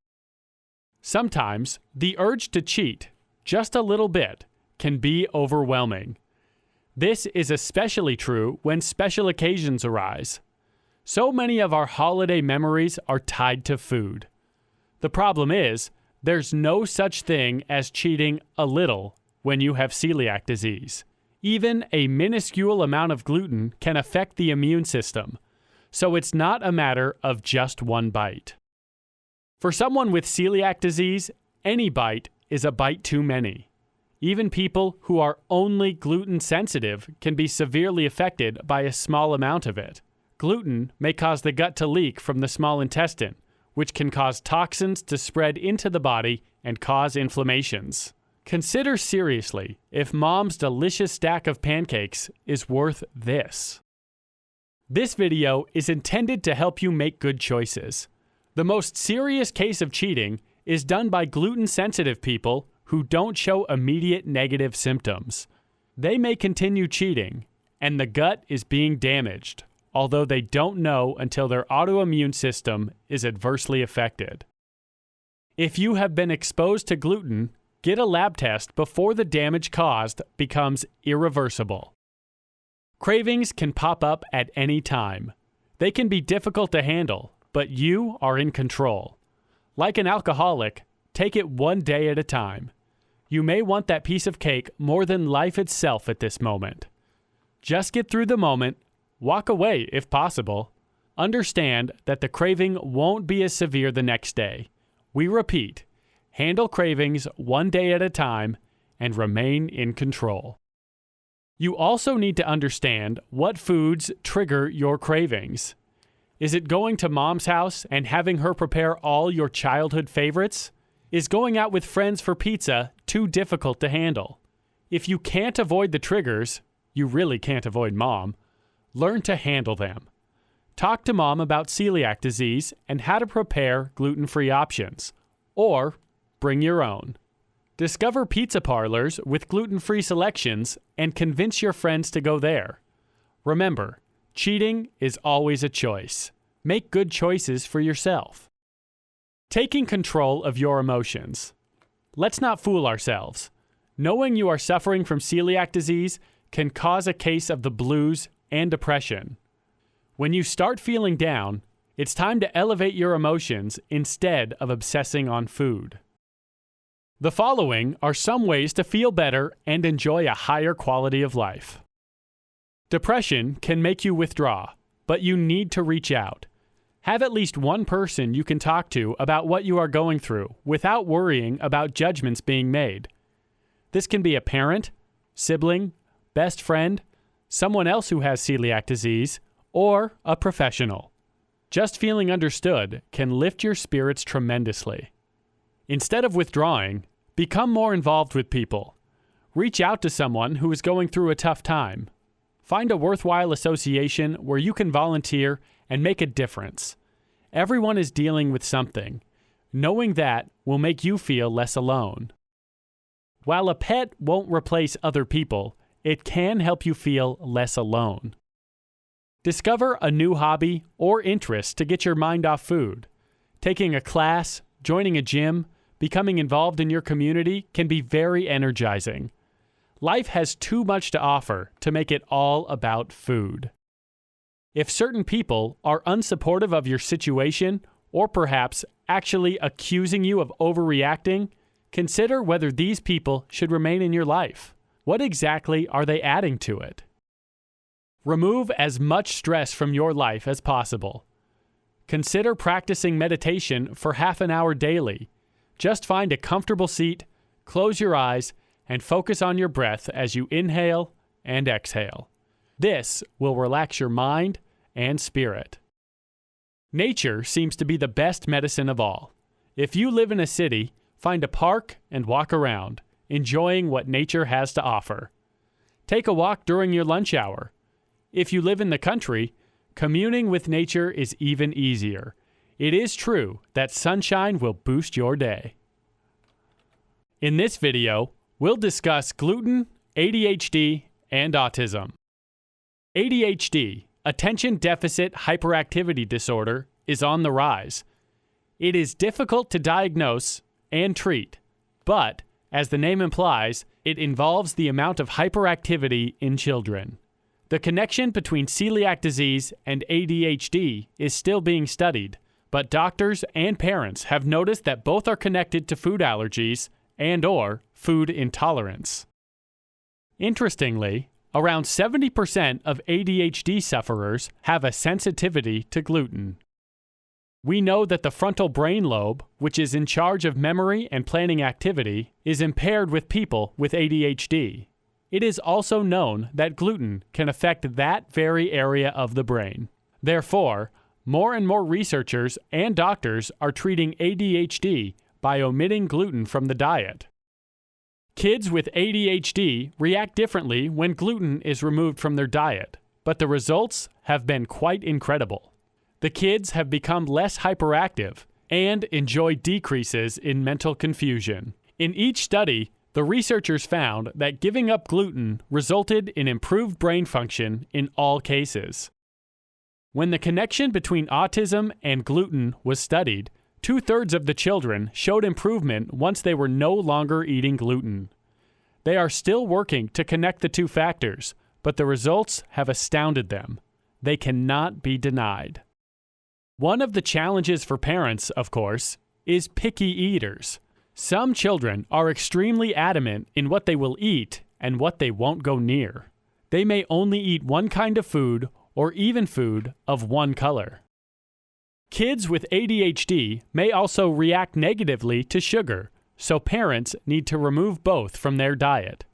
Sometimes the urge to cheat, just a little bit, can be overwhelming. This is especially true when special occasions arise. So many of our holiday memories are tied to food. The problem is, there's no such thing as cheating a little when you have celiac disease. Even a minuscule amount of gluten can affect the immune system, so it's not a matter of just one bite. For someone with celiac disease, any bite is a bite too many. Even people who are only gluten sensitive can be severely affected by a small amount of it. Gluten may cause the gut to leak from the small intestine, which can cause toxins to spread into the body and cause inflammations. Consider seriously if Mom's delicious stack of pancakes is worth this. This video is intended to help you make good choices. The most serious case of cheating is done by gluten-sensitive people who don't show immediate negative symptoms. They may continue cheating, and the gut is being damaged, although they don't know until their autoimmune system is adversely affected. If you have been exposed to gluten, get a lab test before the damage caused becomes irreversible. Cravings can pop up at any time. They can be difficult to handle, but you are in control. Like an alcoholic, take it one day at a time. You may want that piece of cake more than life itself at this moment. Just get through the moment, walk away if possible. Understand that the craving won't be as severe the next day. We repeat, handle cravings one day at a time and remain in control. You also need to understand what foods trigger your cravings. Is it going to Mom's house and having her prepare all your childhood favorites? Is going out with friends for pizza too difficult to handle? If you can't avoid the triggers, you really can't avoid Mom. Learn to handle them. Talk to Mom about celiac disease and how to prepare gluten-free options. Or bring your own. Discover pizza parlors with gluten-free selections and convince your friends to go there. Remember, cheating is always a choice. Make good choices for yourself. Taking control of your emotions. Let's not fool ourselves. Knowing you are suffering from celiac disease can cause a case of the blues and depression. When you start feeling down, it's time to elevate your emotions instead of obsessing on food. The following are some ways to feel better and enjoy a higher quality of life. Depression can make you withdraw, but you need to reach out. Have at least one person you can talk to about what you are going through without worrying about judgments being made. This can be a parent, sibling, best friend, someone else who has celiac disease, or a professional. Just feeling understood can lift your spirits tremendously. Instead of withdrawing, become more involved with people. Reach out to someone who is going through a tough time. Find a worthwhile association where you can volunteer and make a difference. Everyone is dealing with something. Knowing that will make you feel less alone. While a pet won't replace other people, it can help you feel less alone. Discover a new hobby or interest to get your mind off food. Taking a class, joining a gym, becoming involved in your community can be very energizing. Life has too much to offer to make it all about food. If certain people are unsupportive of your situation, or perhaps actually accusing you of overreacting, consider whether these people should remain in your life. What exactly are they adding to it? Remove as much stress from your life as possible. Consider practicing meditation for half an hour daily. Just find a comfortable seat, close your eyes, and focus on your breath as you inhale and exhale. This will relax your mind and spirit. Nature seems to be the best medicine of all. If you live in a city, find a park and walk around, enjoying what nature has to offer. Take a walk during your lunch hour. If you live in the country, communing with nature is even easier. It is true that sunshine will boost your day. In this video, we'll discuss gluten, ADHD, and autism. ADHD, attention deficit hyperactivity disorder, is on the rise. It is difficult to diagnose and treat, but, as the name implies, it involves the amount of hyperactivity in children. The connection between celiac disease and ADHD is still being studied, but doctors and parents have noticed that both are connected to food allergies and/or food intolerance. Interestingly, around 70% of ADHD sufferers have a sensitivity to gluten. We know that the frontal brain lobe, which is in charge of memory and planning activity, is impaired with people with ADHD. It is also known that gluten can affect that very area of the brain. Therefore, more and more researchers and doctors are treating ADHD by omitting gluten from the diet. Kids with ADHD react differently when gluten is removed from their diet, but the results have been quite incredible. The kids have become less hyperactive and enjoy decreases in mental confusion. In each study, the researchers found that giving up gluten resulted in improved brain function in all cases. When the connection between autism and gluten was studied, 2/3 of the children showed improvement once they were no longer eating gluten. They are still working to connect the two factors, but the results have astounded them. They cannot be denied. One of the challenges for parents, of course, is picky eaters. Some children are extremely adamant in what they will eat and what they won't go near. They may only eat one kind of food or even food of one color. Kids with ADHD may also react negatively to sugar, so parents need to remove both from their diet.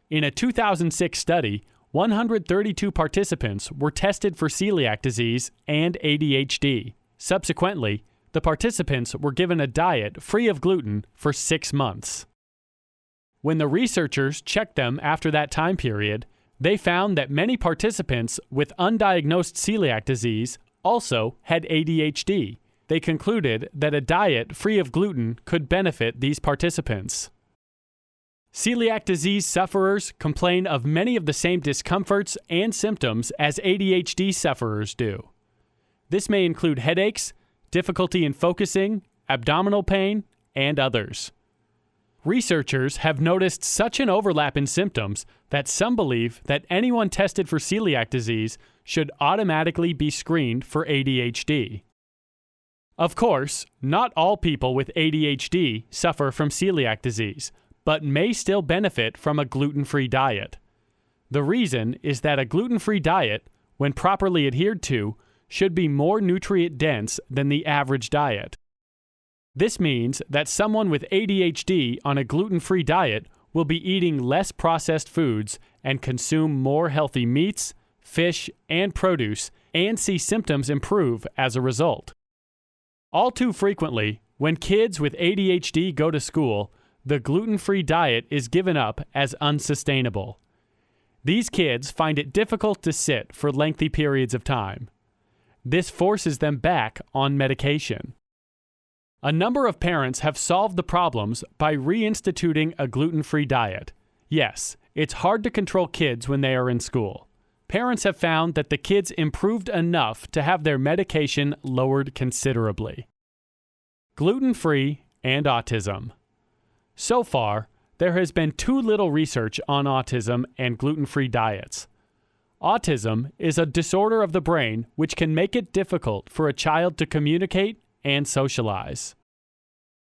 In a 2006 study, 132 participants were tested for celiac disease and ADHD. Subsequently, the participants were given a diet free of gluten for 6 months. When the researchers checked them after that time period, they found that many participants with undiagnosed celiac disease also had ADHD. They concluded that a diet free of gluten could benefit these participants. Celiac disease sufferers complain of many of the same discomforts and symptoms as ADHD sufferers do. This may include headaches, difficulty in focusing, abdominal pain, and others. Researchers have noticed such an overlap in symptoms that some believe that anyone tested for celiac disease should automatically be screened for ADHD. Of course, not all people with ADHD suffer from celiac disease, but may still benefit from a gluten-free diet. The reason is that a gluten-free diet, when properly adhered to, should be more nutrient-dense than the average diet. This means that someone with ADHD on a gluten-free diet will be eating less processed foods and consume more healthy meats, fish, and produce, and see symptoms improve as a result. All too frequently, when kids with ADHD go to school, the gluten-free diet is given up as unsustainable. These kids find it difficult to sit for lengthy periods of time. This forces them back on medication. A number of parents have solved the problems by reinstituting a gluten-free diet. Yes, it's hard to control kids when they are in school. Parents have found that the kids improved enough to have their medication lowered considerably. Gluten-free and autism. So far, there has been too little research on autism and gluten-free diets. Autism is a disorder of the brain which can make it difficult for a child to communicate and socialize.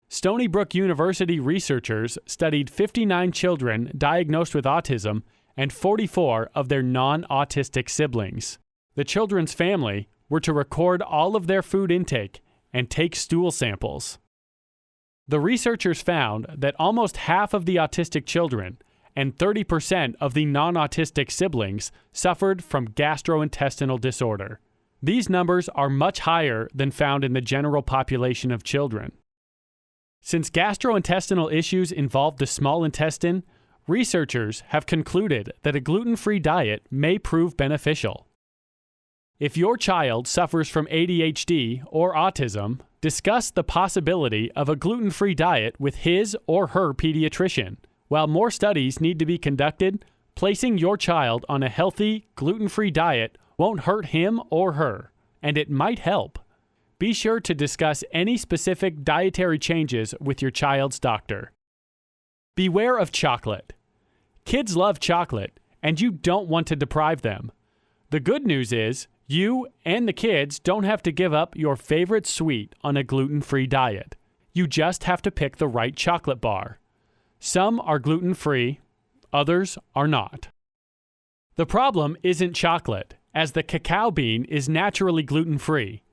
Stony Brook University researchers studied 59 children diagnosed with autism and 44 of their non-autistic siblings. The children's family were to record all of their food intake and take stool samples. The researchers found that almost half of the autistic children and 30% of the non-autistic siblings suffered from gastrointestinal disorder. These numbers are much higher than found in the general population of children. Since gastrointestinal issues involve the small intestine, researchers have concluded that a gluten-free diet may prove beneficial. If your child suffers from ADHD or autism, discuss the possibility of a gluten-free diet with his or her pediatrician. While more studies need to be conducted, placing your child on a healthy, gluten-free diet won't hurt him or her, and it might help. Be sure to discuss any specific dietary changes with your child's doctor. Beware of chocolate. Kids love chocolate, and you don't want to deprive them. The good news is, you and the kids don't have to give up your favorite sweet on a gluten-free diet. You just have to pick the right chocolate bar. Some are gluten-free, others are not. The problem isn't chocolate, as the cacao bean is naturally gluten-free.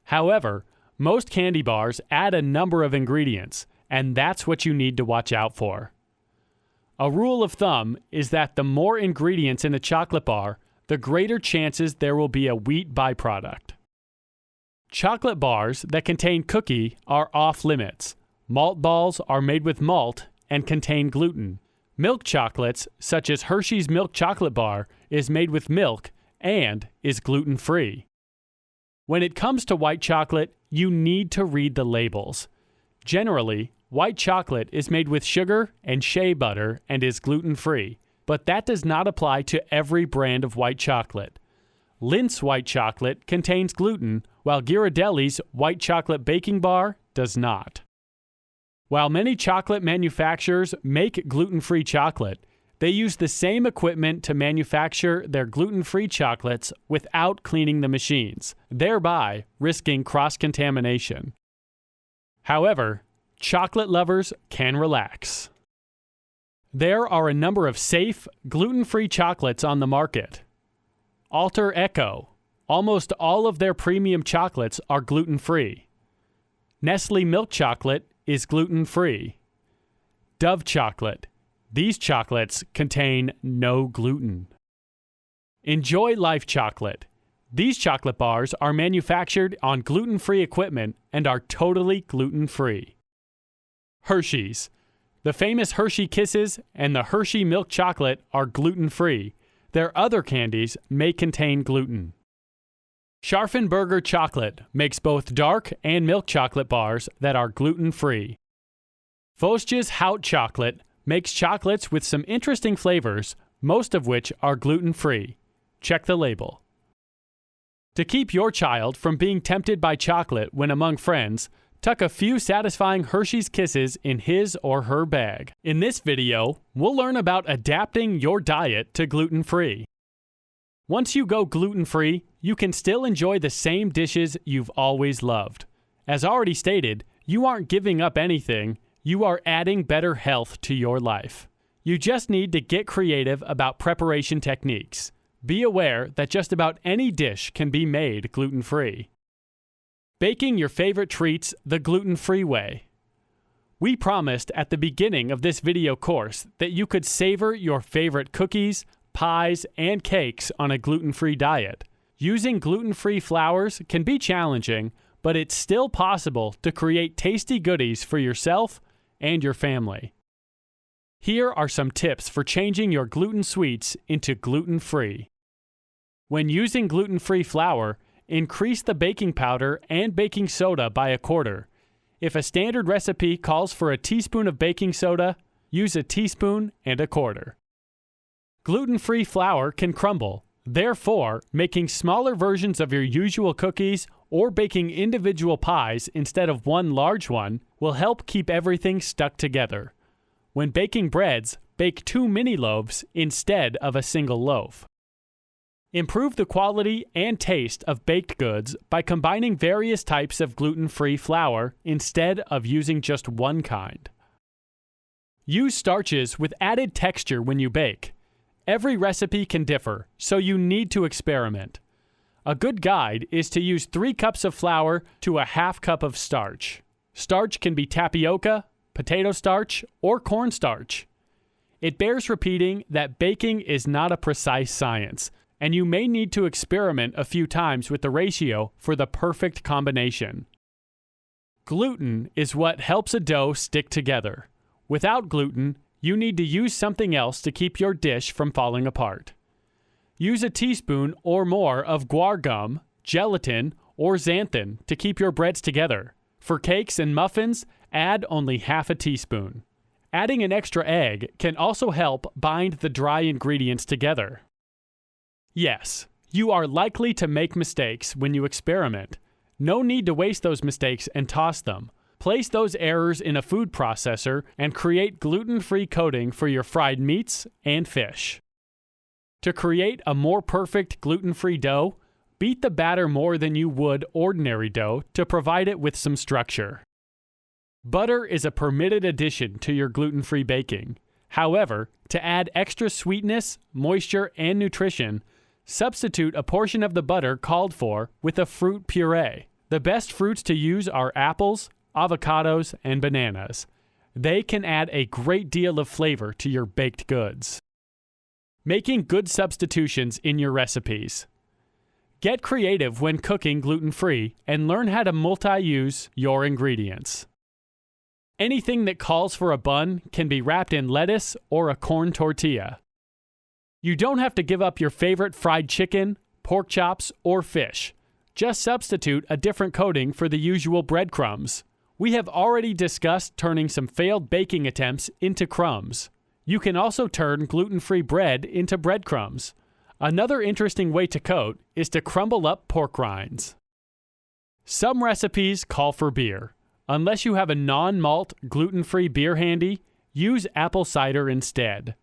However, most candy bars add a number of ingredients, and that's what you need to watch out for. A rule of thumb is that the more ingredients in a chocolate bar, the greater chances there will be a wheat byproduct. Chocolate bars that contain cookie are off limits. Malt balls are made with malt and contain gluten. Milk chocolates, such as Hershey's Milk Chocolate Bar, is made with milk and is gluten-free. When it comes to white chocolate, you need to read the labels. Generally, white chocolate is made with sugar and shea butter and is gluten-free, but that does not apply to every brand of white chocolate. Lindt's white chocolate contains gluten, while Ghirardelli's white chocolate baking bar does not. While many chocolate manufacturers make gluten-free chocolate, they use the same equipment to manufacture their gluten-free chocolates without cleaning the machines, thereby risking cross-contamination. However, chocolate lovers can relax. There are a number of safe, gluten-free chocolates on the market. Alter Echo. Almost all of their premium chocolates are gluten-free. Nestle Milk Chocolate is gluten-free. Dove Chocolate. These chocolates contain no gluten. Enjoy Life Chocolate. These chocolate bars are manufactured on gluten-free equipment and are totally gluten-free. Hershey's. The famous Hershey Kisses and the Hershey Milk Chocolate are gluten-free. Their other candies may contain gluten. Scharfenberger Chocolate makes both dark and milk chocolate bars that are gluten-free. Vossjes Hout Chocolate makes chocolates with some interesting flavors, most of which are gluten-free. Check the label. To keep your child from being tempted by chocolate when among friends, tuck a few satisfying Hershey's Kisses in his or her bag. In this video, we'll learn about adapting your diet to gluten-free. Once you go gluten-free, you can still enjoy the same dishes you've always loved. As already stated, you aren't giving up anything, you are adding better health to your life. You just need to get creative about preparation techniques. Be aware that just about any dish can be made gluten-free. Baking your favorite treats the gluten-free way. We promised at the beginning of this video course that you could savor your favorite cookies, pies, and cakes on a gluten-free diet. Using gluten-free flours can be challenging, but it's still possible to create tasty goodies for yourself and your family. Here are some tips for changing your gluten sweets into gluten-free. When using gluten-free flour, increase the baking powder and baking soda by a quarter. If a standard recipe calls for a teaspoon of baking soda, use a teaspoon and a quarter. Gluten-free flour can crumble. Therefore, making smaller versions of your usual cookies or baking individual pies instead of one large one will help keep everything stuck together. When baking breads, bake 2 mini loaves instead of a single loaf. Improve the quality and taste of baked goods by combining various types of gluten-free flour instead of using just one kind. Use starches with added texture when you bake. Every recipe can differ, so you need to experiment. A good guide is to use 3 cups of flour to a half cup of starch. Starch can be tapioca, potato starch, or cornstarch. It bears repeating that baking is not a precise science, and you may need to experiment a few times with the ratio for the perfect combination. Gluten is what helps a dough stick together. Without gluten, you need to use something else to keep your dish from falling apart. Use a teaspoon or more of guar gum, gelatin, or xanthan to keep your breads together. For cakes and muffins, add only half a teaspoon. Adding an extra egg can also help bind the dry ingredients together. Yes, you are likely to make mistakes when you experiment. No need to waste those mistakes and toss them. Place those errors in a food processor and create gluten-free coating for your fried meats and fish. To create a more perfect gluten-free dough, beat the batter more than you would ordinary dough to provide it with some structure. Butter is a permitted addition to your gluten-free baking. However, to add extra sweetness, moisture, and nutrition, substitute a portion of the butter called for with a fruit puree. The best fruits to use are apples, avocados, and bananas. They can add a great deal of flavor to your baked goods. Making good substitutions in your recipes. Get creative when cooking gluten-free and learn how to multi-use your ingredients. Anything that calls for a bun can be wrapped in lettuce or a corn tortilla. You don't have to give up your favorite fried chicken, pork chops, or fish. Just substitute a different coating for the usual breadcrumbs. We have already discussed turning some failed baking attempts into crumbs. You can also turn gluten-free bread into breadcrumbs. Another interesting way to coat is to crumble up pork rinds. Some recipes call for beer. Unless you have a non-malt, gluten-free beer handy, use apple cider instead.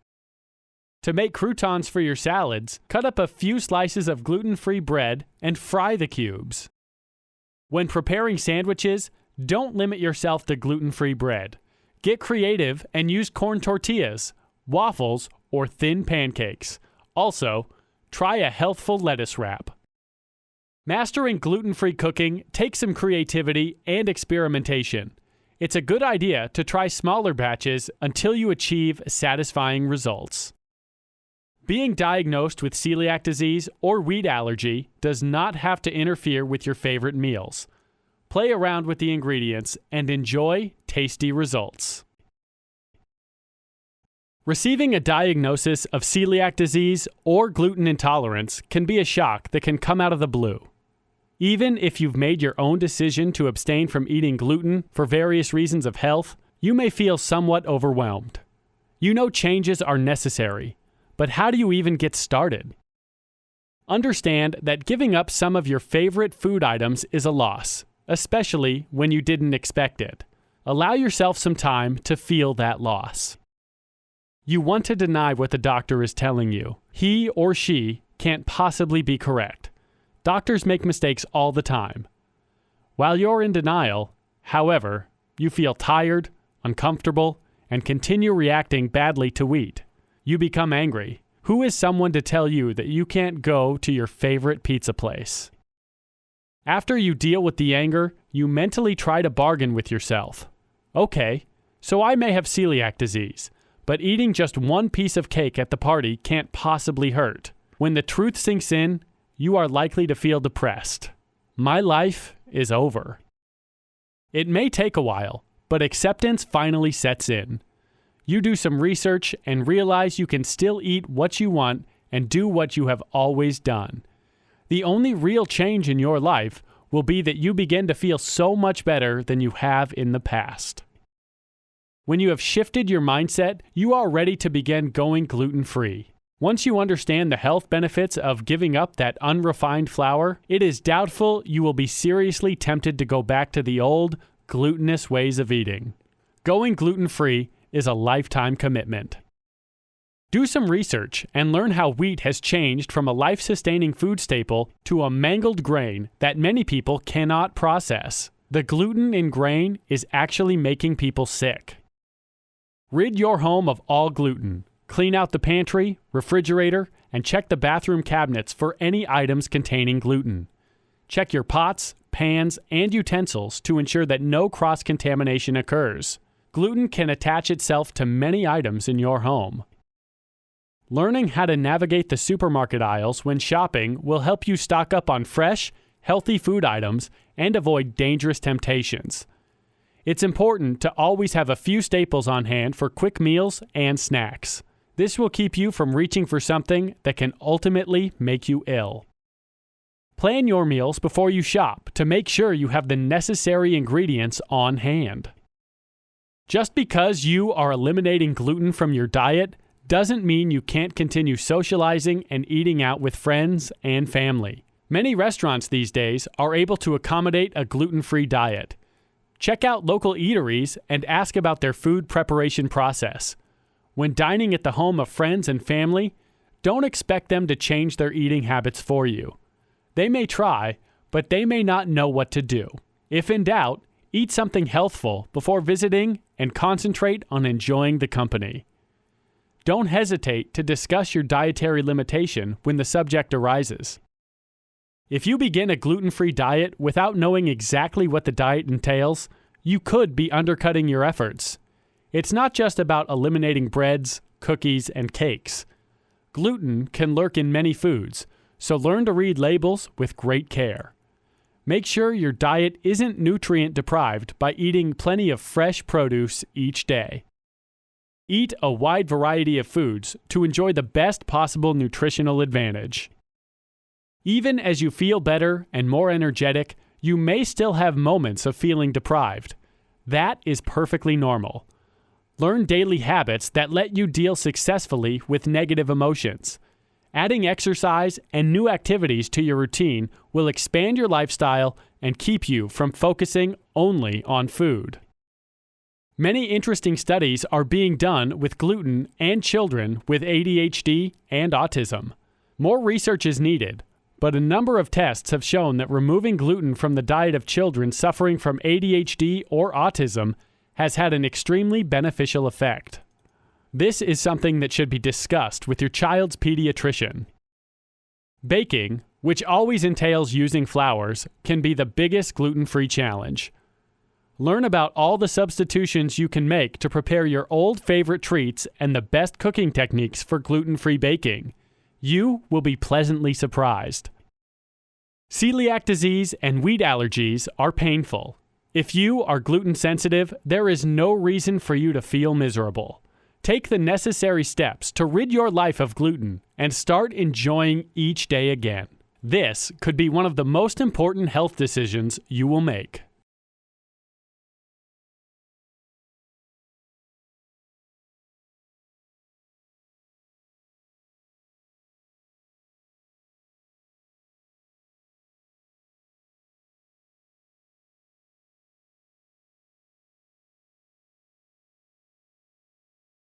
To make croutons for your salads, cut up a few slices of gluten-free bread and fry the cubes. When preparing sandwiches, don't limit yourself to gluten-free bread. Get creative and use corn tortillas, waffles, or thin pancakes. Also, try a healthful lettuce wrap. Mastering gluten-free cooking takes some creativity and experimentation. It's a good idea to try smaller batches until you achieve satisfying results. Being diagnosed with celiac disease or wheat allergy does not have to interfere with your favorite meals. Play around with the ingredients and enjoy tasty results. Receiving a diagnosis of celiac disease or gluten intolerance can be a shock that can come out of the blue. Even if you've made your own decision to abstain from eating gluten for various reasons of health, you may feel somewhat overwhelmed. You know changes are necessary, but how do you even get started? Understand that giving up some of your favorite food items is a loss, especially when you didn't expect it. Allow yourself some time to feel that loss. You want to deny what the doctor is telling you. He or she can't possibly be correct. Doctors make mistakes all the time. While you're in denial, however, you feel tired, uncomfortable, and continue reacting badly to wheat. You become angry. Who is someone to tell you that you can't go to your favorite pizza place? After you deal with the anger, you mentally try to bargain with yourself. Okay, so I may have celiac disease, but eating just one piece of cake at the party can't possibly hurt. When the truth sinks in, you are likely to feel depressed. My life is over. It may take a while, but acceptance finally sets in. You do some research and realize you can still eat what you want and do what you have always done. The only real change in your life will be that you begin to feel so much better than you have in the past. When you have shifted your mindset, you are ready to begin going gluten-free. Once you understand the health benefits of giving up that unrefined flour, it is doubtful you will be seriously tempted to go back to the old, glutinous ways of eating. Going gluten-free is a lifetime commitment. Do some research and learn how wheat has changed from a life-sustaining food staple to a mangled grain that many people cannot process. The gluten in grain is actually making people sick. Rid your home of all gluten. Clean out the pantry, refrigerator, and check the bathroom cabinets for any items containing gluten. Check your pots, pans, and utensils to ensure that no cross-contamination occurs. Gluten can attach itself to many items in your home. Learning how to navigate the supermarket aisles when shopping will help you stock up on fresh, healthy food items and avoid dangerous temptations. It's important to always have a few staples on hand for quick meals and snacks. This will keep you from reaching for something that can ultimately make you ill. Plan your meals before you shop to make sure you have the necessary ingredients on hand. Just because you are eliminating gluten from your diet doesn't mean you can't continue socializing and eating out with friends and family. Many restaurants these days are able to accommodate a gluten-free diet. Check out local eateries and ask about their food preparation process. When dining at the home of friends and family, don't expect them to change their eating habits for you. They may try, but they may not know what to do. If in doubt, eat something healthful before visiting and concentrate on enjoying the company. Don't hesitate to discuss your dietary limitation when the subject arises. If you begin a gluten-free diet without knowing exactly what the diet entails, you could be undercutting your efforts. It's not just about eliminating breads, cookies, and cakes. Gluten can lurk in many foods, so learn to read labels with great care. Make sure your diet isn't nutrient deprived by eating plenty of fresh produce each day. Eat a wide variety of foods to enjoy the best possible nutritional advantage. Even as you feel better and more energetic, you may still have moments of feeling deprived. That is perfectly normal. Learn daily habits that let you deal successfully with negative emotions. Adding exercise and new activities to your routine will expand your lifestyle and keep you from focusing only on food. Many interesting studies are being done with gluten and children with ADHD and autism. More research is needed, but a number of tests have shown that removing gluten from the diet of children suffering from ADHD or autism has had an extremely beneficial effect. This is something that should be discussed with your child's pediatrician. Baking, which always entails using flours, can be the biggest gluten-free challenge. Learn about all the substitutions you can make to prepare your old favorite treats and the best cooking techniques for gluten-free baking. You will be pleasantly surprised. Celiac disease and wheat allergies are painful. If you are gluten sensitive, there is no reason for you to feel miserable. Take the necessary steps to rid your life of gluten and start enjoying each day again. This could be one of the most important health decisions you will make.